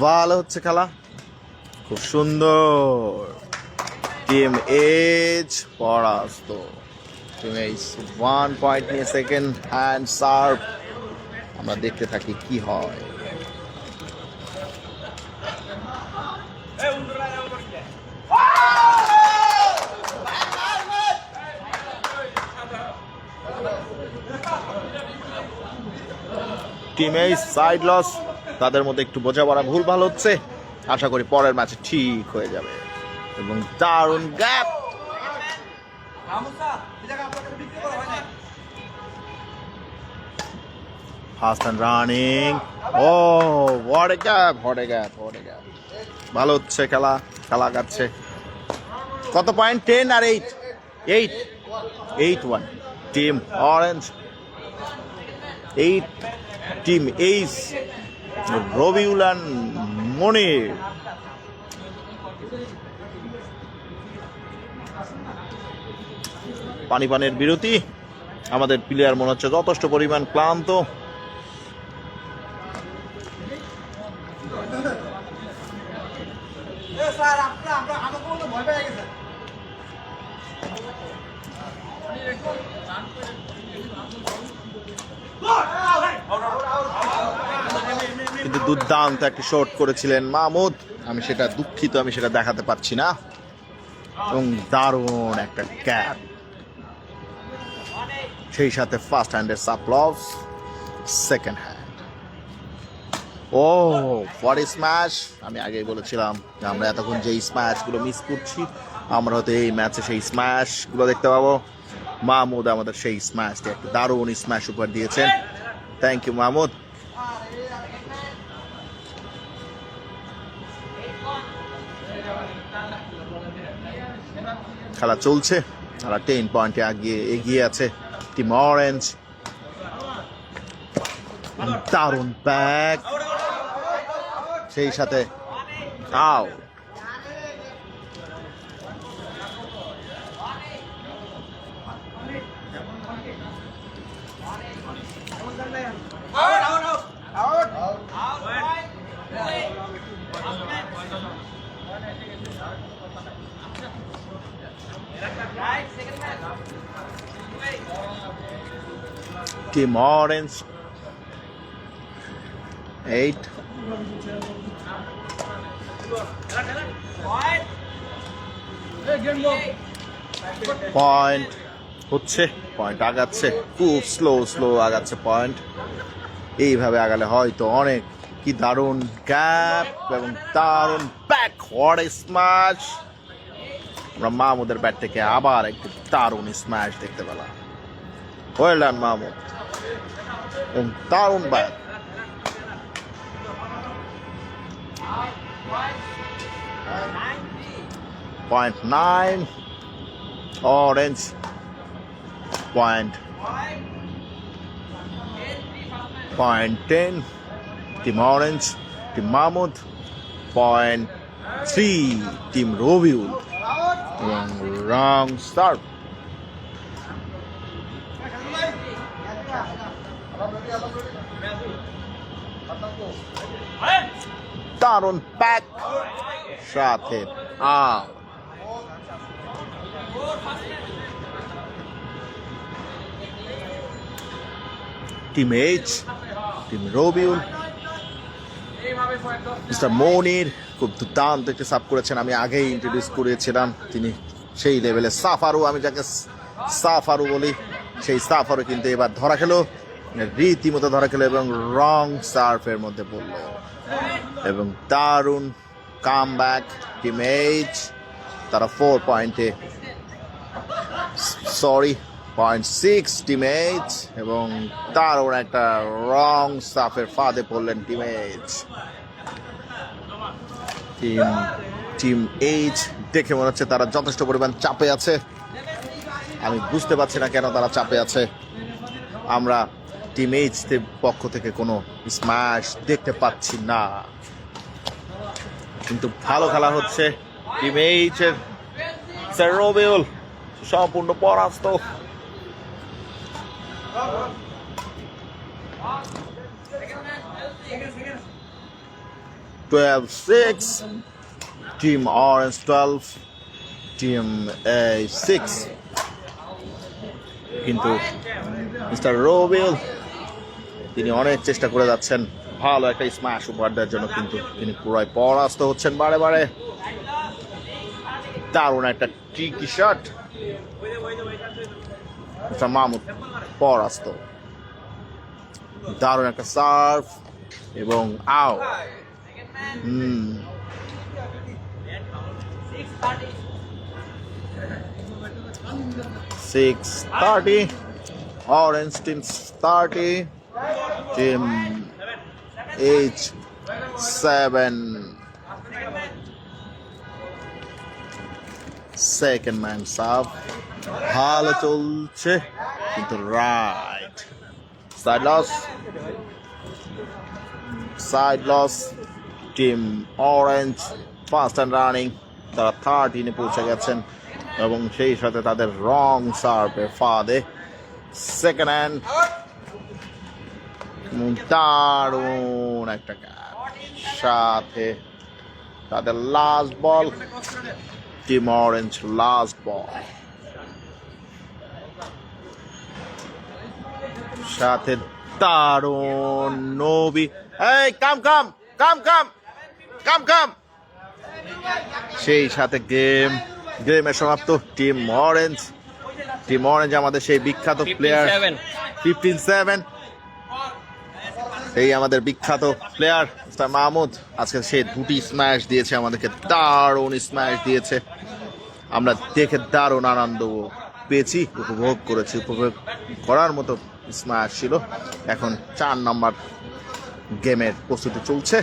ভালো হচ্ছে খেলা, খুব সুন্দর। টিম এইচ পরাস্ত। টিম এইচ 1 পয়েন্ট নিয়ে সেকেন্ড হ্যান্ড সার্ভ। আমরা দেখতে থাকি কি হয়। টিম এইচ সাইড লস, তাদের মধ্যে একটু বোঝাপড়া ভুল ভাল হচ্ছে, আশা করি পরের ম্যাচে ঠিক হয়ে যাবে। এবং দারুণ gap, fast and running, oh what a gap, what a gap, what a gap. ভালো হচ্ছে খেলা, খেলা কাটছে। কত পয়েন্ট? 10 আর 8, 8-1 team orange, 8 team H, Rabiul and Monir. পানির বিরতি, আমাদের প্লেয়ার মনে হচ্ছে যথেষ্ট পরিমাণ ক্লান্ত। কিন্তু দুর্দান্ত একটা শট করেছিলেন মাহমুদ, আমি সেটা দুঃখিত, আমি সেটা দেখাতে পারছি না। এবং দারুণ একটা ক্যাপ, সেই সাথে ফার্স্ট হ্যান্ডের সাপ্লস, second hand. Oh for smash, আমি আগেই বলেছিলাম যে আমরা এতক্ষণ যে স্ম্যাশগুলো মিস করছি, আমরা হয়তো এই ম্যাচে সেই স্ম্যাশগুলো দেখতে পাবো। মাহমুদ আমাদের সেই স্ম্যাশটি একটা দারুণ স্ম্যাশ উপহার দিয়েছেন, থ্যাংক ইউ মাহমুদ। খেলা চলছে, খেলা 10 পয়েন্টে এগিয়ে আছে টিম অরেঞ্জ। দারুণ ব্যাক, সেই সাথে আউট। Team Orange 8, পয়েন্ট হচ্ছে, পয়েন্ট আগাচ্ছে, খুব স্লো আগাচ্ছে পয়েন্ট। এইভাবে আগালে হয়তো অনেক। কি দারুণ গ্যাপ এবং দারুণ ব্যাক, হোয়াট এ স্ম্যাশ। আমরা মাহমুদের ব্যাট থেকে আবার একটু দারুণ স্ম্যাশ দেখতে পেলাম। ওয়েল ডান মাহমুদ, এবং দারুণ bat. Point 9 Orange, point 10 Team Orange, Team Mahmoud, point 3 Team Roviul. Wrong start. দারুণ প্যাক, সাথে out. Team H, team Rabiul, mister Monir খুব দুর্দান্ত একটি সাব করেছেন, আমি আগেই ইন্ট্রোডিউস করেছিলাম। তিনি সেই লেভেলে সাফারু, আমি যাকে সাফারু বলি, সেই সাফারু কিন্তু এবার ধরা খেলো, রীতিমতো ধরা খেলো এবং রং সার্ফের মধ্যে পড়লো। এবং দারুণ কাম ব্যাক টিম এইচ, তারা 4 পয়েন্টে, পয়েন্ট 6 টিম এইচ, এবং দারুণ একটা রং সাফের ফাঁদে পড়লেন টিম এইচ। টিম এইচ দেখে মনে হচ্ছে তারা যথেষ্ট পরিমাণ চাপে আছে, আমি বুঝতে পারছি না কেন তারা চাপে আছে। আমরা টিম এইচ পক্ষ থেকে কোনো স্ম্যাশ দেখতে পাচ্ছি না, কিন্তু ভালো খেলা হচ্ছে। টিম এইচ এর স্যার রবিউল সম্পূর্ণ পরাস্ত। (12-6) Team Orange 12, Team A6, কিন্তু মিস্টার রবিউল তিনি অনেক চেষ্টা করে যাচ্ছেন ভালো একটা স্ম্যাশ উপহার দেওয়ার জন্য, কিন্তু তিনি পুরাই পরাস্ত হচ্ছেন বারে বারে। দারুণ একটা ট্রিকি শট, মিস্টার মাহমুদ পরাস্ত। দারুণ একটা সার্ভ এবং আও 6:30 Orange team 30 team H7 second man serve ভালো চলছে কিন্তু right side loss team orange fast and running তারা 13-এ পৌঁছে গেছেন এবং সেই সাথে তাদের রং সার্ভে ফাঁদে সেকেন্ড হ্যান্ড দারুণ একটা ক্যাচ সাথে তাদের last ball team orange last ball সাথে দারুণ নবী এই কাম সেই সাথে গেমের সমাপ্ত টিম অরেঞ্জ আমাদের সেই বিখ্যাত প্লেয়ার 15-7 এই আমাদের বিখ্যাত প্লেয়ার মিস্টার মাহমুদ আজকে সে দুটি স্ম্যাশ দিয়েছে আমাদেরকে দারুণ স্ম্যাশ দিয়েছে আমরা দেখে দারুণ আনন্দ পেয়েছি উপভোগ করার মতো স্ম্যাশ ছিল এখন 4 নম্বর গেমের প্রস্তুতি চলছে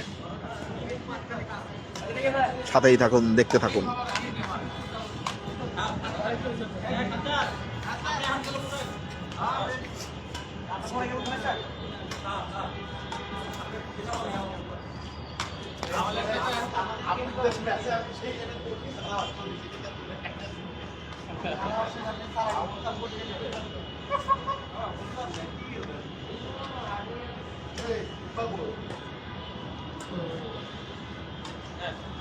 সাথেই থাকুন দেখতে থাকুন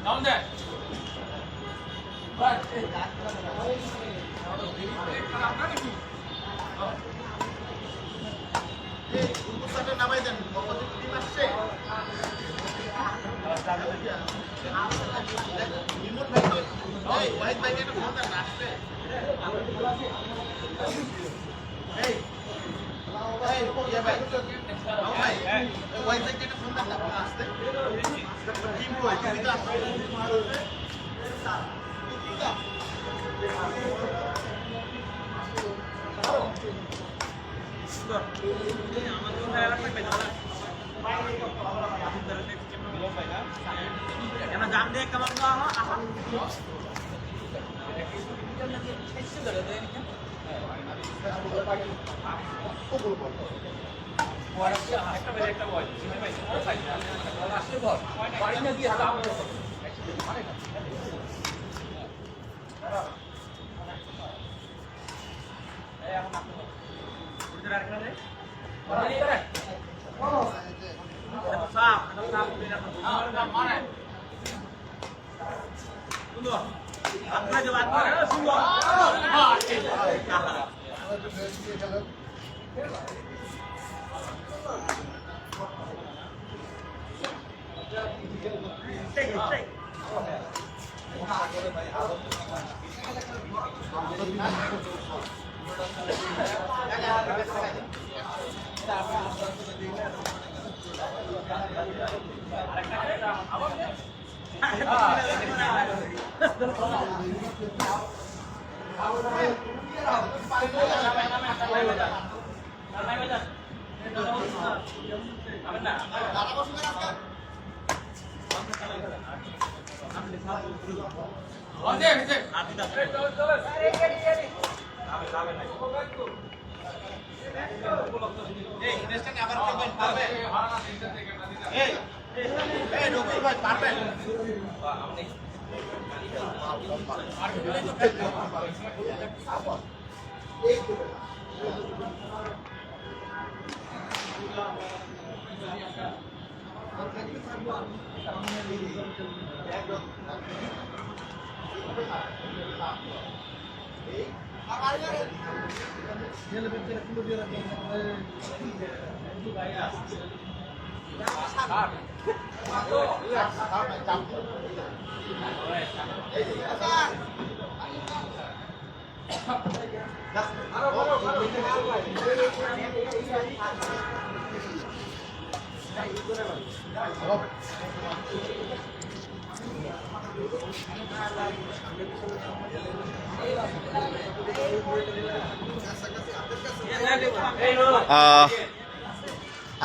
Down there.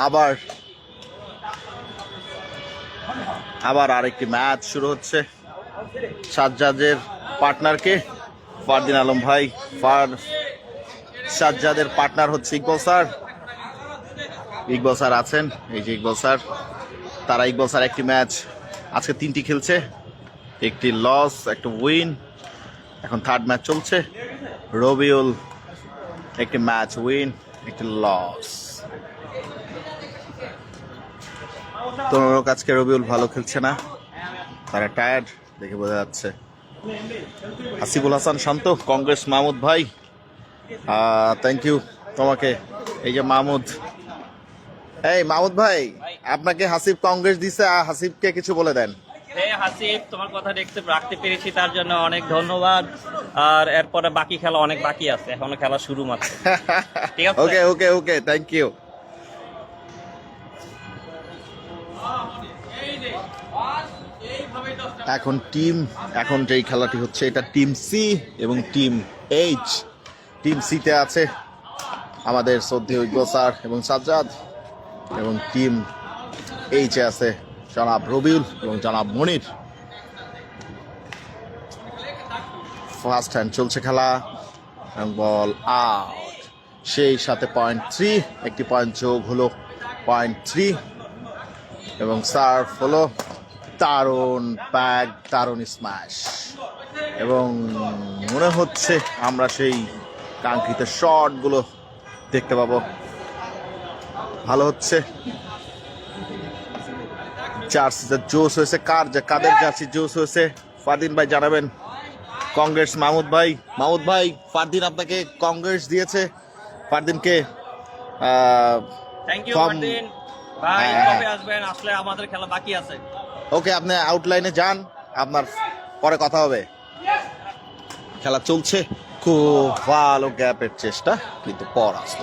আবার আবার আরেকটি ম্যাচ শুরু হচ্ছে। সাজ্জাদের পার্টনারকে ফারদিন আলম ভাই, সাজ্জাদের পার্টনার হচ্ছে ইকবাল স্যার। ইকবাল স্যার আছেন, এই যে ইকবাল স্যার। তারা ইকবাল স্যার একটি ম্যাচ আজকে 3টি খেলছে, একটি লস, একটা উইন। এখন থার্ড ম্যাচ চলছে। রবিউল একটি ম্যাচ উইন, একটি লস। তোমার আজকে রবিউল ভালো খেলছে না, তারা টায়ার্ড দেখে বোঝা যাচ্ছে। হাসিবুল হাসান শান্ত, কংগ্রেস মাহমুদ ভাই, থ্যাংক ইউ তোমাকে। এই যে মাহমুদ, এই মাহমুদ ভাই, আপনাকে হাসিব কংগ্রেস দিছে, হাসিবকে কিছু বলে দেন। হাসিব, তোমার কথা রাখতে পেরেছি তার জন্য অনেক ধন্যবাদ। আর এরপরে বাকি খেলা অনেক বাকি আছে, এখনো খেলা শুরু মাত্র। ঠিক আছে, ওকে ওকে ওকে, থ্যাংক ইউ। এখন যেই খেলাটি হচ্ছে, এটা টিম সি এবং টিম এইচ। টিম সিতে আছে আমাদের শ্রদ্ধেয় ইকবাল স্যার এবং সাজ্জাদ, এবং টিম এইচে আছে জনাব রবিউল এবং জনাব মনির। ফার্স্ট হ্যান্ড চলছে খেলা এবং বল আউট। সেই সাথে 0.3, একটি পয়েন্ট যোগ হলো 0.3, এবং সার্ভ হলো দারুণ ব্যাগ, দারুণ স্ম্যাশ, এবং মনে হচ্ছে আমরা সেই কাঙ্ক্ষিত শটগুলো দেখতে পাবো। ভালো হচ্ছে। জার্সিতে জোস হয়েছে, কাদের জার্সি জোস হয়েছে ফারদিন ভাই জানাবেন। কংগ্রেস মাহমুদ ভাই, ফারদিন আপনাকে কংগ্রেস দিয়েছে। ফারদিনকে থ্যাংক ইউ ফারদিন ভাই, কবে আসবেন? আসলে আমাদের খেলা বাকি আছে। ওকে, আপনি আউটলাইনে যান, আপনার পরে কথা হবে। খেলা চলছে, খুব ভালো গ্যাপের চেষ্টা, কিন্তু পরাস্ত।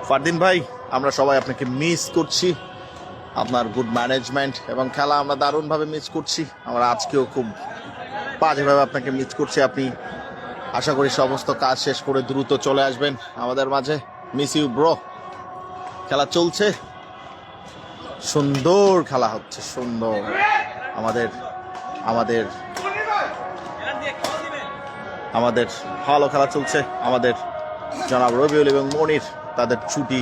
ফারদিন ভাই, আমরা সবাই আপনাকে মিস করছি, আপনার গুড ম্যানেজমেন্ট এবং খেলা আমরা দারুণভাবে মিস করছি। আমরা আজকেও খুব বাজেভাবে আপনাকে মিস করছি। আপনি আশা করি সমস্ত কাজ শেষ করে দ্রুত চলে আসবেন আমাদের মাঝে। Miss you bro. খেলা চলছে, সুন্দর খেলা হচ্ছে, সুন্দর। আমাদের আমাদের আমাদের ভালো খেলা চলছে। আমাদের জনাব রবিউল এবং মনির তাদের ছুটি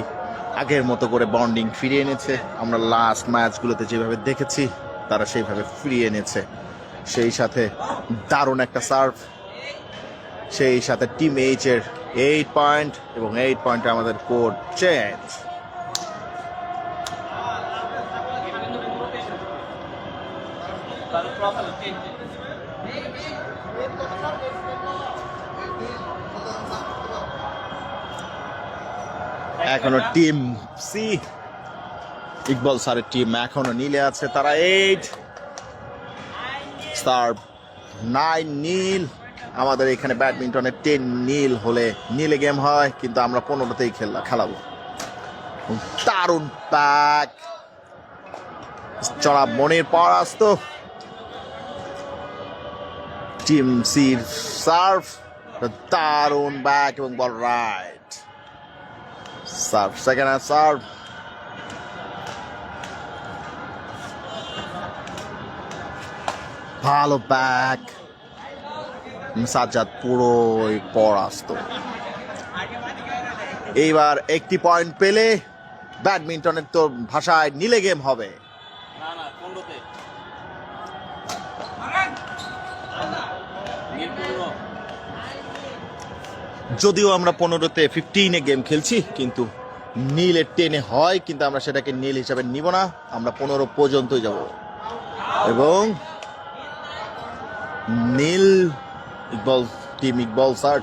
আগের মতো করে বন্ডিং ফিরিয়ে এনেছে। আমরা লাস্ট ম্যাচগুলোতে যেভাবে দেখেছি তারা সেইভাবে ফিরিয়ে এনেছে। সেই সাথে দারুণ একটা সার্ভ, সেই সাথে টিম এইচ এর 8 পয়েন্ট, এবং 8 পয়েন্টে আমাদের কোড চেঞ্জ। এখনো টিম সি, ইকবাল স্যারের টিম এখনো নীলে আছে। তারা 8 সার্ভ 9 নীল। আমাদের এখানে ব্যাডমিন্টনে 10 নীল হলে নীলে গেম হয়, কিন্তু আমরা 15তেই খেলাবো। দারুণ প্যাক, জনাব মনির পরাস্ত। টিম সির সার্ভ, দারুণ ব্যাক এবং ball right. Serve, second hand serve, ভালো ব্যাক। সাজ্জাদ পুরোই পরাস্ত। এইবার একটি পয়েন্ট পেলে ব্যাডমিন্টনের তো ভাষায় নীলে গেম হবে। যদিও আমরা 15তে 15-এ গেম খেলছি, কিন্তু নীলের 10-এ হয়, কিন্তু আমরা সেটাকে নীল হিসাবে নিব না। আমরা 15 পর্যন্তই যাব, এবং নীল টিম ইকবাল স্যার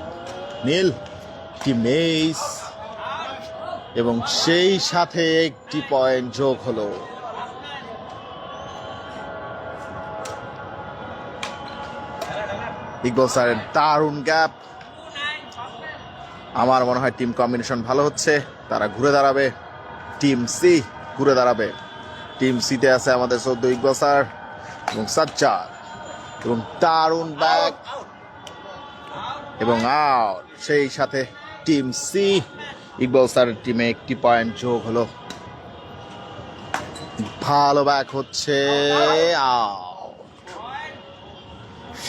নীল, টিম এইচ, এবং সেই সাথে একটি পয়েন্ট যোগ হলো। ইকবাল স্যারের দারুণ গ্যাপ, আমার মনে হয় টিম কম্বিনেশন ভালো হচ্ছে, তারা ঘুরে দাঁড়াবে। টিম সি ঘুরে দাঁড়াবে। টিম সিতে আছে আমাদের সৌদ্দ ইকবাল স্যার এবং সাজ্জাদ, এবং দারুণ ব্যাক এবং আউট। সেই সাথে টিম সি, ইকবাল স্যারের টিমে 1টি পয়েন্ট যোগ হলো। ভালো ব্যাক হচ্ছে, আউট।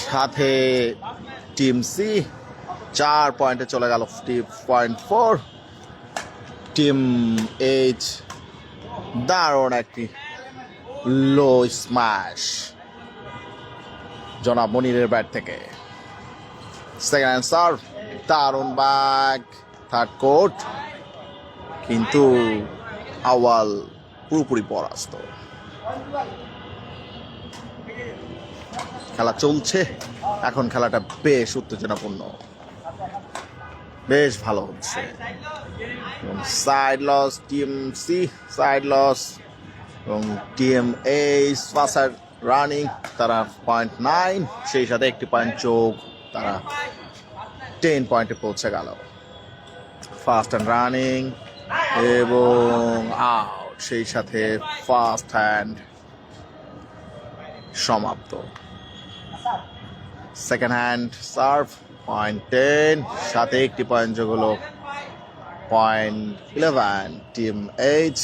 সাথে টিম সি 4 পয়েন্টে চলে গেল 50.4। টিম এইচ দারুণ একটি লো স্ম্যাশ জনাব মনিরের ব্যাট থেকে। সেকেন্ড সার্ভ, দারুণ ব্যাক, থার্ড কোর্ট, কিন্তু আওয়াল পুরোপুরি পরাস্ত। খেলা চলছে এখন, খেলাটা বেশ উত্তেজনাপূর্ণ, বেশ ভালো হচ্ছে। Side loss team C, side loss, এবং টিম এইচ ফাসার রানিং, তারা 0.9, সেই সাথে 1টি পয়েন্ট যোগ, তারা 10 পয়েন্টে পৌঁছে গেল। ফাস্ট অ্যান্ড রানিং এবং আউট, সেই সাথে ফাস্ট হ্যান্ড সমাপ্ত। সেকেন্ড হ্যান্ড সার্ভ 0.10, সাথে 1টি পয়েন্ট যোগ হলো 0.11 team H.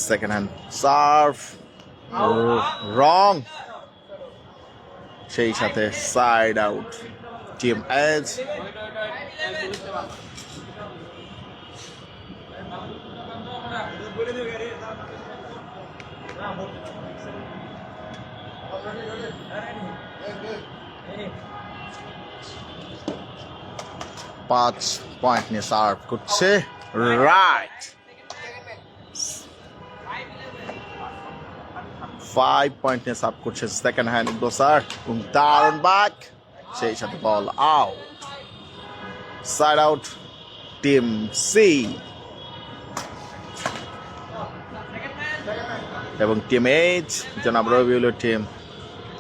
Second hand serve wrong, সেই সাথে সাইড আউট টিম এইচ। পাঁচ পয়েন্ট নিয়ে সার্ভ করছে, রাইট। 5 পয়েন্ট নিয়ে সার্ভ করছে সেকেন্ড হ্যান্ড ইকবাল, এবং দারুণ ব্যাক, সেই সাথে ball out. Side out team C, এবং টিম এইচ জনাব রবিউলের টিম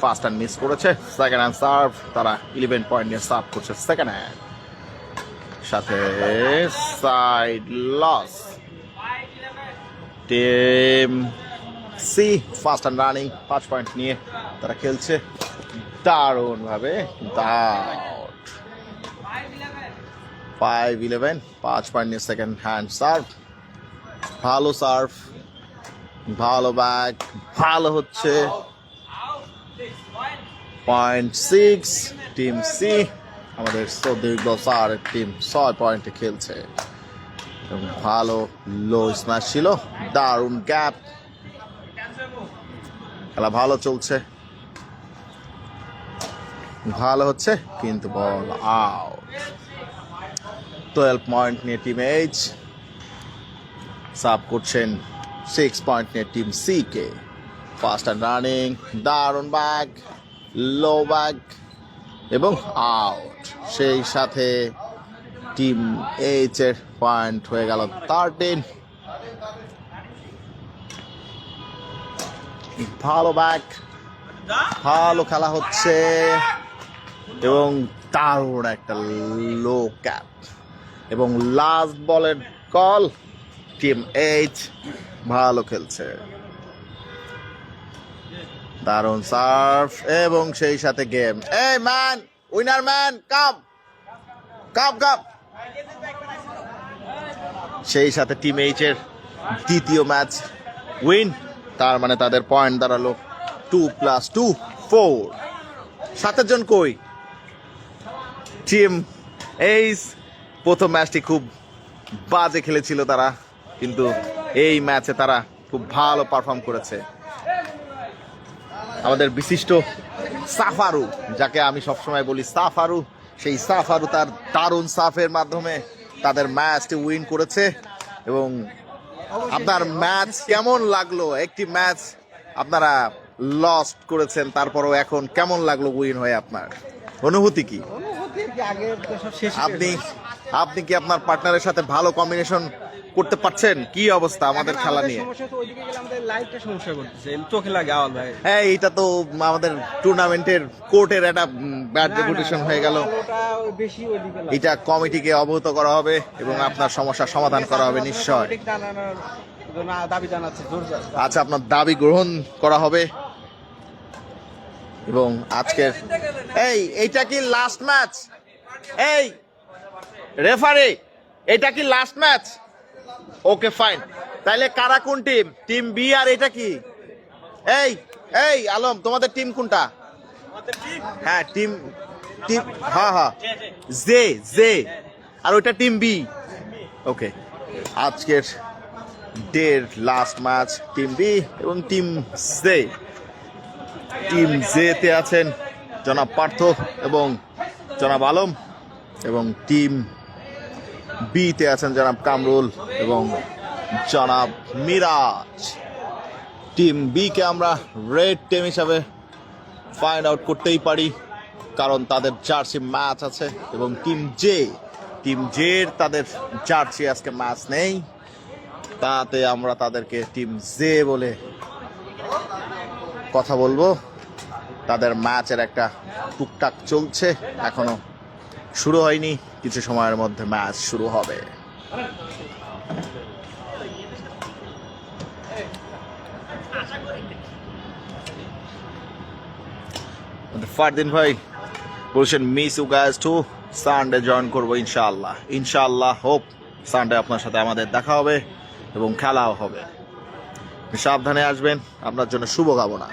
ফার্স্ট হ্যান্ড মিস করেছে। সেকেন্ড হ্যান্ড সার্ভ, তারা 11 পয়েন্ট নিয়ে সার্ভ করছে সেকেন্ড হ্যান্ড, সাথে side loss team C. First and running 5 point নিয়ে তারা খেলছে দারুণ ভাবে, আউট। 5-11, 5 পয়েন্ট নিয়ে সেকেন্ড হ্যান্ড সার্ভ, ভালো সার্ভ, ভালো ব্যাক, ভালো হচ্ছে। 0.6 টিম সি, আমাদের সৌদি ইকবাল স্যারের টিম 6 পয়েন্টে খেলছে, এবং ভালো লো স্ম্যাশ ছিল, দারুণ গ্যাপ। খেলা ভালো চলছে, ভালো হচ্ছে, কিন্তু বল আউট। 12 পয়েন্ট নিয়ে টিম এইচ সার্ভ করছেন 6 পয়েন্ট নিয়ে টিম সি কে। ফাস্ট অ্যান্ড রানিং, দারুণ ব্যাক, লো ব্যাক এবং আউট। সেই সাথে টিম এইচ এর পয়েন্ট হয়ে গেল 13। ভালো ব্যাক, ভালো খেলা হচ্ছে, এবং দারুণ একটা লো ক্যাপ, এবং লাস্ট বলের কল। টিম এইচ ভালো খেলছে, দারুণ সার্ভ, এবং সেই সাথে গেম। এই ম্যান, উইনার ম্যান, কাম কাম কাম। সেই সাথে টিম এইচ এর দ্বিতীয় ম্যাচ উইন, তার মানে তাদের পয়েন্ট দাঁড়ালো 2+2 4। 7 জন কই? টিম এইচ প্রথম ম্যাচটি খুব বাজে খেলেছিল তারা, কিন্তু এই ম্যাচে তারা খুব ভালো পারফর্ম করেছে। আমাদের বিশিষ্ট সাফারু, যাকে আমি সবসময় বলি সাফারু, সেই সাফারু তার দারুণ সাফের মাধ্যমে তাদের ম্যাচটি উইন করেছে। এবং আপনার ম্যাচ কেমন লাগলো? একটি ম্যাচ আপনারা লস্ট করেছেন, তারপরও এখন কেমন লাগলো উইন হয়ে? আপনার অনুভূতি কি? আপনি কি আপনার পার্টনারের সাথে ভালো কম্বিনেশন করতে পারছেন? কি অবস্থা আমাদের খেলা নিয়ে? সমস্যা তো ওইদিকে গেলে আমাদের লাইটটা সমস্যা করতেছে, চোখে লাগে আওয়াল ভাই। হ্যাঁ, এইটা তো আমাদের টুর্নামেন্টের কোর্টের একটা ব্যাড রেপুটেশন হয়ে গেল। আলোটা বেশি ওইদিকে লাগে। এটা কমিটিকে অবগত করা হবে এবং আপনার সমস্যার সমাধান করা হবে নিশ্চয়। সঠিক জানানোর জন্য দাবি জানাচ্ছি জোর। আচ্ছা, আপনার দাবি গ্রহণ করা হবে। এবং আজকের এইটা কি লাস্ট ম্যাচ? এই রেফারি, এটা কি লাস্ট ম্যাচ? Okay fine. তাইলে কারা কোন টিম? Team B. আর এটা কি? এই এই আলম, তোমাদের টিম কোনটা? হ্যাঁ, টিম টিম হ্যাঁ জে জে। আর ওইটা টিম বি। ওকে, আজকের ডের লাস্ট ম্যাচ টিম বি এবং টিম জে। টিম জে তে আছেন জনাব পার্থ এবং জনাব আলম, এবং টিম বি তে আছেন জনাব কামরুল এবং জনাব মিরাজ। টিম বি কে আমরা রেড টিম হিসাবে ফাইন্ড আউট করতেই পারি, কারণ তাদের জার্সি ম্যাচ আছে। এবং টিম জে তাদের জার্সি আজকে ম্যাচ নেই, তাতে আমরা তাদেরকে টিম জে বলে কথা বলবো। তাদের ম্যাচের একটা টুকটাক চলছে, এখনো শুরু হয়নি, কিছু সময়ের মধ্যে ম্যাচ শুরু হবে। ফারদিন ভাই বলছেন miss you guys too, Sunday join করবো ইনশাআল্লাহ। ইনশাআল্লাহ, হোপ সানডে আপনার সাথে আমাদের দেখা হবে এবং খেলাও হবে। সাবধানে আসবেন, আপনার জন্য শুভকামনা।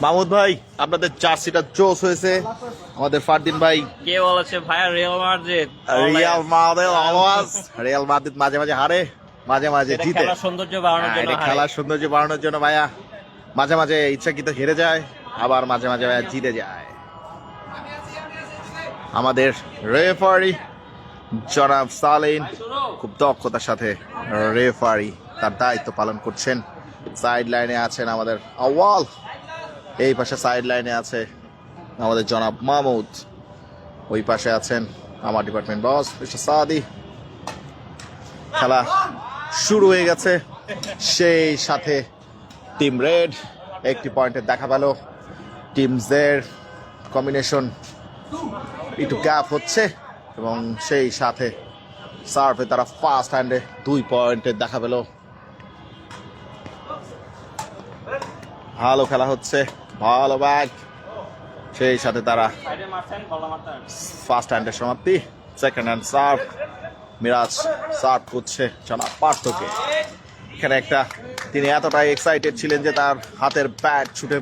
মাহমুদ ভাই, আপনাদের জার্সিটা জোস হয়েছে। আমাদের ফারদিন ভাই, কে বলেছে ভাইয়া রিয়াল মাদ্রিদ? রিয়াল মাদ্রিদ মাঝে মাঝে হারে, মাঝে মাঝে এটা জিতে। খেলার সৌন্দর্য বাড়ানোর জন্য হারে। খেলার সৌন্দর্য বাড়ানোর জন্য ভাইয়া মাঝে মাঝে ইচ্ছাকৃত হেরে যায়, আবার মাঝে মাঝে ভাইয়া জিতে যায়। আমাদের রেফারি জনাব সালিন খুব দক্ষতার সাথে রেফারি তার দায়িত্ব পালন করছেন। সাইড লাইনে আছেন আমাদের আওয়াল, এই পাশে সাইড লাইনে আছে আমাদের জনাব মাহমুদ, ওই পাশে আছেন আমার ডিপার্টমেন্ট বস মিস্টার সাদি। খেলা শুরু হয়ে গেছে, সেই সাথে টিম রেড একটি পয়েন্টে দেখা পেল। টিম জের কম্বিনেশন একটু গ্যাপ হচ্ছে এবং সেই সাথে সার্ভে তারা ফার্স্ট হ্যান্ডে 2 পয়েন্টে দেখা পেল। ভালো খেলা হচ্ছে, ভালো ব্যাগ। সেই সাথে তারা ফার্স্ট হ্যান্ডের সমাপ্তি। Second hand serve, Miraj serve করছে জনাব পার্থকে। এখানে তিনি এতটাই এক্সাইটেড ছিলেন যে তার হাতের ব্যাট ছুটে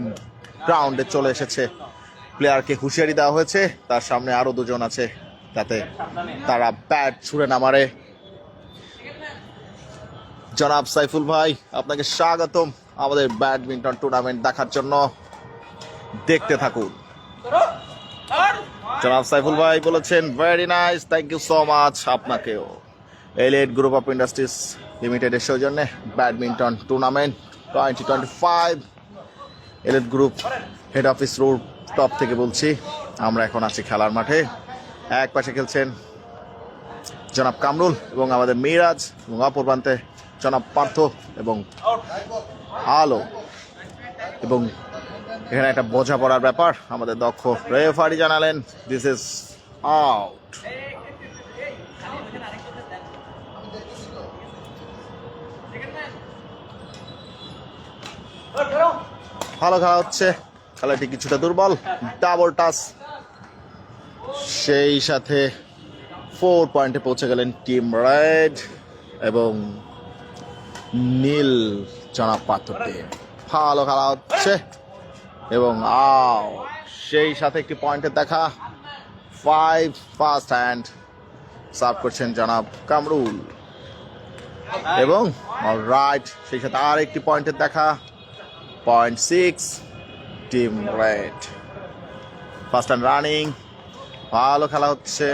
গ্রাউন্ডে চলে এসেছে। প্লেয়ারকে হুঁশিয়ারি দেওয়া হয়েছে, তার সামনে আরো 2 জন আছে, যাতে তারা ব্যাট ছুঁড়ে না মারে। জনাব সাইফুল ভাই, আপনাকে স্বাগতম আমাদের ব্যাডমিন্টন টুর্নামেন্ট দেখার জন্য। দেখতে থাকুন। জনাব সাইফুল ভাই বলেছেন very nice, thank you so much. আপনাকেও এলিট গ্রুপ অফ ইন্ডাস্ট্রিজ লিমিটেডের সৌজন্যে badminton tournament 2025 elite group head office rooftop থেকে বলছি। আমরা এখন আছি খেলার মাঠে। এক পাশে খেলছেন জনাব কামরুল এবং আমাদের মিরাজ, এবং অপর প্রান্তে জনাব পার্থ এবং আলো। এবং এখানে একটা বোঝাপড়ার ব্যাপার, আমাদের দক্ষ রেফারি জানালেন দিস ইজ আউট। ভালো খেলা হচ্ছে, খেলাটি কিছুটা দুর্বল। ডাবল টাচ, সেই সাথে 4 পয়েন্টে পৌঁছে গেলেন টিম রেড এবং নীল জনাব পাথর টিম। ভালো খেলা হচ্ছে এবং সেই সাথে একটি পয়েন্টের দেখা। 5 ফার্স্ট হ্যান্ড সার্ভ করছেন জনাব কামরুল এবং অলরাইট, সেই সাথে আর একটি পয়েন্টের দেখা। 0.6 team red. First hand running, ভালো খেলা হচ্ছে।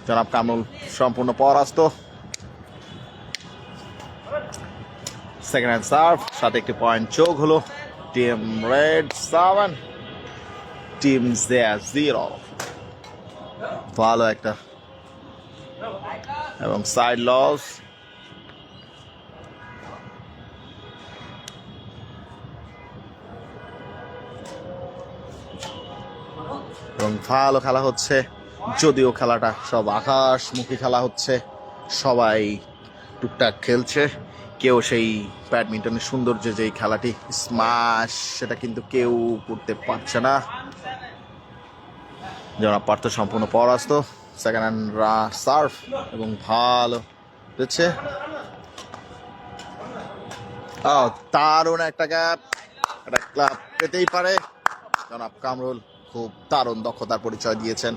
জনাব কামরুল সম্পূর্ণ পরাস্ত। সেকেন্ড হ্যান্ড সার্ভ, সাথে একটি পয়েন্ট যোগ হলো টিম রেড 7, টিম জে 0। ভালো একটা এবং সাইড লস। এবং ভালো খেলা হচ্ছে, যদিও খেলাটা সব আকাশমুখী খেলা হচ্ছে, সবাই টুকটাক খেলছে, কেউ সেই ব্যাডমিন্টনের সৌন্দর্য যেই খেলাটি স্ম্যাশ সেটা কিন্তু কেউ করতে পারছে না। জনাব পার্থ সম্পূর্ণ পরাস্ত। সেকেন্ড হ্যান্ড সার্ভ এবং ভালো দিচ্ছে। দারুণ একটা গ্যাপ, একটা ক্লাব পেতেই পারে। জনাব কামরুল খুব দারুণ দক্ষতার পরিচয় দিয়েছেন।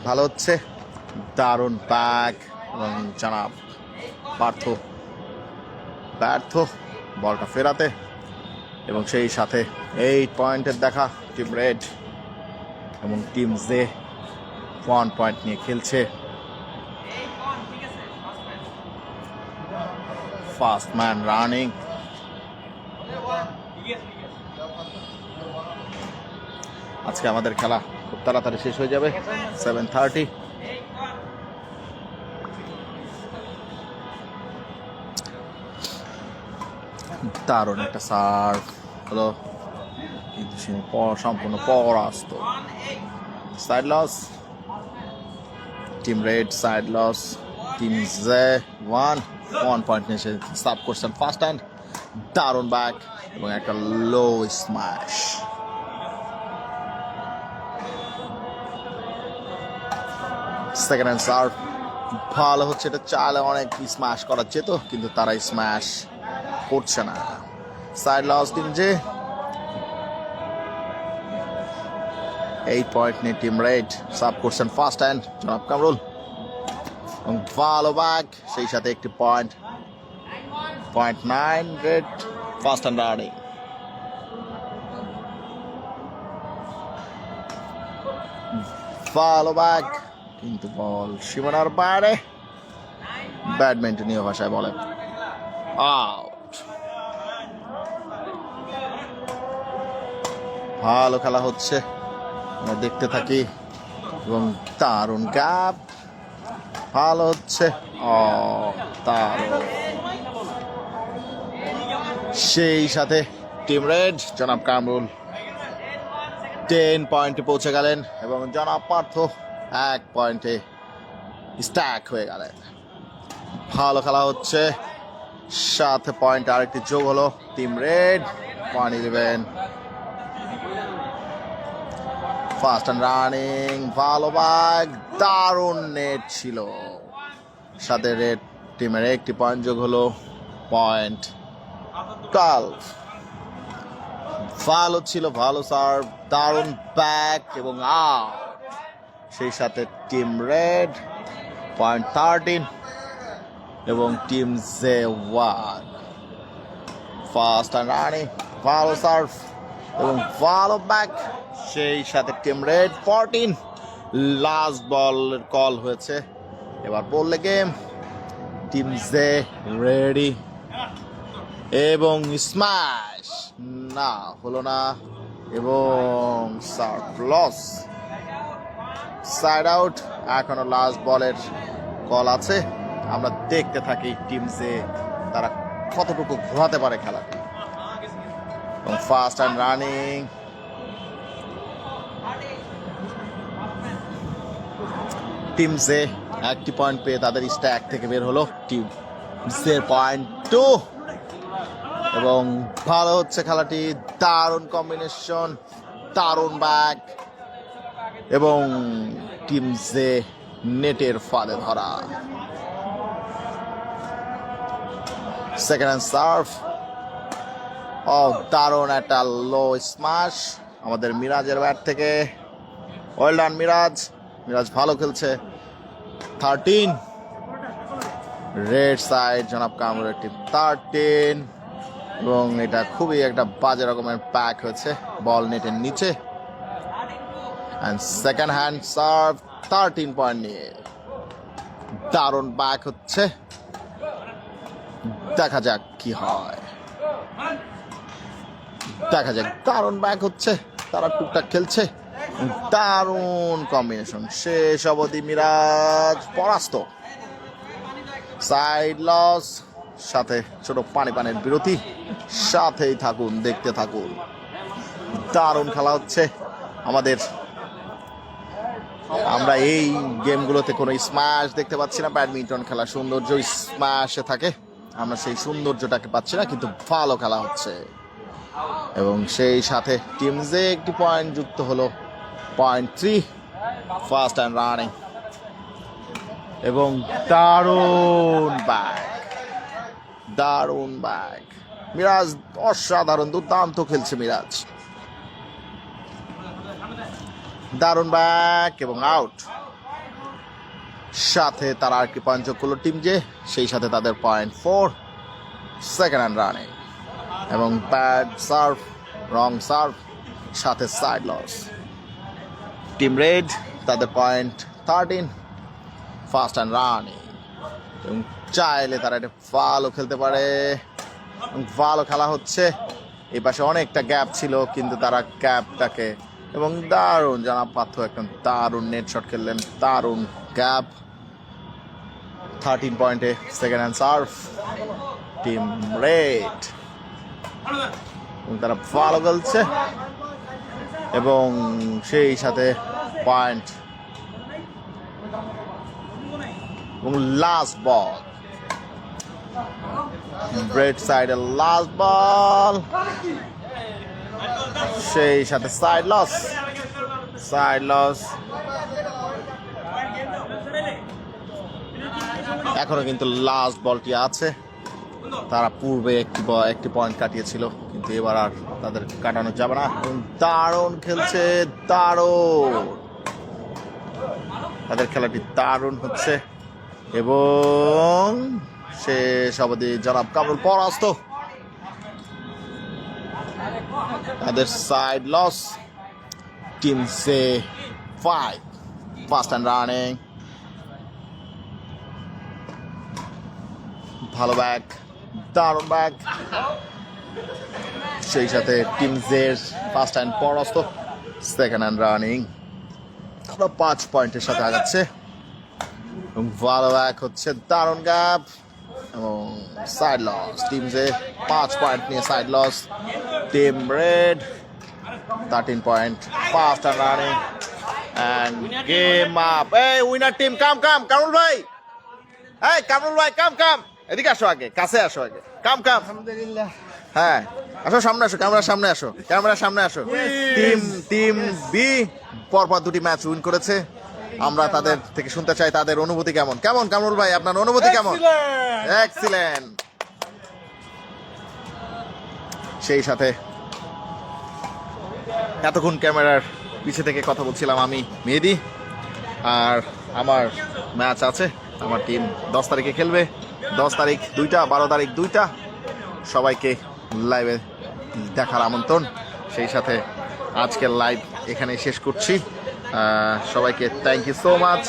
ভালো হচ্ছে, দারুণ ব্যাক এবং জনাব পার্থ ব্যর্থ বলটা ফেরাতে, এবং সেই সাথে 8 পয়েন্টের দেখা টিম রেড এবং টিম জে 1 পয়েন্ট নিয়ে খেলছে। Fast man running. আজকে আমাদের খেলা খুব তাড়াতাড়ি শেষ হয়ে যাবে, 7:30। দারুণ একটা সার্ভ হলো, কিন্তু সে সম্পূর্ণ পরাস্ত। Side loss, team red side loss, team J 1 point নিয়ে সার্ভ করছেন ফার্স্ট হ্যান্ড। দারুণ ব্যাক এবং একটা low smash. Second hand serve ভালো হচ্ছে, এটা চালে অনেক স্ম্যাশ করা যেত, কিন্তু তারা স্ম্যাশ করছে না। Side loss team J, 8 point নিয়ে টিম রেড সার্ভ করছেন ফার্স্ট হ্যান্ড জনাব কামরুল, এবং ভালো ব্যাক, সেই সাথে একটি point. 0.9 red first hand running. ভালো ব্যাক, কিন্তু বল সীমানার বাইরে, ব্যাডমিন্টনীয় ভাষায় বলে আউট। ভালো খেলা হচ্ছে, আমরা দেখতে থাকি, এবং দারুণ গ্যাপ ভালো হচ্ছে। দারুণ, সেই সাথে টিম রেড জনাব কামরুল 10 পয়েন্টে পৌঁছে গেলেন, এবং জনাব পার্থ 1 পয়েন্টে স্ট্যাক হয়ে গেলেন। ভালো খেলা হচ্ছে, 7 পয়েন্ট আরেকটি যোগ হলো team red 1-11। Fast and running, ভালো ব্যাগ, দারুণ নেট ছিল, সাথে রেড টিমের একটি পয়েন্ট যোগ হলো 0.12। ভালো ছিল, ভালো সার্ভ, দারুণ ব্যাক এবং আউট। সেই সাথে টিম রেড 0.13 এবং team J 1। Fast and running, ভালো সার্ভ এবং ভালো ব্যাক, সেই সাথে টিম রেড 14। লাস্ট বল কল হয়েছে, এবার বললে গেম। টিম জে রেডি এবং স্ম্যাশ না হলো না, এবং সার্ভ লস, সাইড আউট। এখনো লাস্ট বলের কল আছে, আমরা দেখতে থাকি টিম জে তারা কতটুকু ঘোরাতে পারে খেলাটি। এবং fast and running, team J 1টি পয়েন্ট পেয়ে তাদের স্ট্যাক থেকে বের হলো। টিম জে 0.2, এবং ভালো হচ্ছে খেলাটি, দারুণ কম্বিনেশন, দারুণ ব্যাক, এবং টিম জে নেটের ফাঁদে ধরা। সেকেন্ড হ্যান্ড সার্ভ, দারুণ একটা লো স্ম্যাশ আমাদের মিরাজের ব্যাট থেকে। ওয়েল ডান মিরাজ, মিরাজ ভালো খেলছে। 13 রেড সাইড জনাব কামরুলের টিম 13, এবং এটা খুবই একটা বাজে রকমের প্যাক হয়েছে, বল নেটের নিচে। And second hand serve 13 point নিয়ে দারুণ ব্যাক হচ্ছে, দেখা যাক কি হয়। দেখা যাক, দারুণ ব্যাক হচ্ছে, তারা টুকটাক খেলছে, দারুণ কম্বিনেশন। শেষ অবধি মিরাজ পরাস্ত। সাইড লস, সাথে ছোট পানির বিরতি। সাথেই থাকুন, দেখতে থাকুন, দারুণ খেলা হচ্ছে আমাদের। আমরা এই গেমগুলোতে কোনো স্ম্যাশ দেখতে পাচ্ছি না। ব্যাডমিন্টন খেলা সৌন্দর্য স্ম্যাশে থাকে, আমরা সেই সৌন্দর্যটাকে পাচ্ছি না, কিন্তু ভালো খেলা হচ্ছে। এবং সেই সাথে টিম জে একটি পয়েন্ট যুক্ত হলো, 0.3 ফার্স্ট অ্যান্ড রানিং। এবং দারুণ ব্যাক মিরাজ, অসাধারণ দুর্দান্ত খেলছে মিরাজ। দারুণ ব্যাক এবং আউট। সাথে তারা আর কি পয়েন্ট যোগ করলো টিম জে, সেই সাথে তাদের 0.4 সেকেন্ড অ্যান্ড রানিং। এবং ব্যাড সার্ভ, রং সার্ভ, সাথে সাইড লস। টিম রেড তাদের 0.13 ফার্স্ট অ্যান্ড রানিং। এবং চাইলে তারা এটা ভালো খেলতে পারে, ভালো খেলা হচ্ছে। এই পাশে অনেকটা গ্যাপ ছিল, কিন্তু তারা গ্যাপটাকে, এবং দারুণ জানাব পার্থ একটা দারুণ নেট শট খেললেন, দারুণ গ্যাপ। 13 পয়েন্টে second hand serve team red. এবং তারা ভালো খেলছে, এবং সেই সাথে পয়েন্ট। এবং লাস্ট বল, ব্রেড সাইডের লাস্ট বল, সেই সাথে সাইড লস। এখনো কিন্তু লাস্ট বলটি আছে। তারা পূর্বে একটি পয়েন্ট কাটিয়েছিল, কিন্তু এবার আর তাদের কাটানো যাবে না। দারুণ খেলছে, দারুণ, তাদের খেলাটি দারুণ হচ্ছে। এবং শেষ অবধি জনাব কামরুল পরাস্ত। তাদের side loss, team C 5 first and running. ভালো ব্যাক, দারুণ ব্যাক। সেই সাথে টিম জের ফার্স্ট অ্যান্ড পরাস্ত, সেকেন্ড অ্যান্ড রানিং। তারা 5 পয়েন্টের সাথে আগাচ্ছে। এবং ভালো ব্যাক হচ্ছে, দারুণ গ্যাপ, এবং side loss. Team J 5 point নিয়ে side loss. Team red 13 point, first and running, and game up. এই উইনার টিম, কাম কামরুল ভাই, এই কামরুল ভাই, কাম এদিকে আসো, আগে কাছে আসো, আগে কাম। আলহামদুলিল্লাহ। হ্যাঁ, আসো, সামনে আসো, ক্যামেরার সামনে আসো। টিম বি পরপর 2টি ম্যাচ উইন করেছে। আমরা তাদের থেকে শুনতে চাই তাদের অনুভূতি কেমন। কামরুল ভাই, আপনার অনুভূতি কেমন? এক্সিলেন্ট। সেই সাথে এতক্ষণ ক্যামেরার পিছে থেকে কথা বলছিলাম আমি, মেহেদি। আর আমার ম্যাচ আছে, আমার টিম 10 তারিখে খেলবে। 10 তারিখ 2টা, 12 তারিখ 2টা। সবাইকে লাইভে দেখার আমন্ত্রণ। সেই সাথে আজকের লাইভ এখানে শেষ করছি। সবাইকে থ্যাংক ইউ সো মাচ।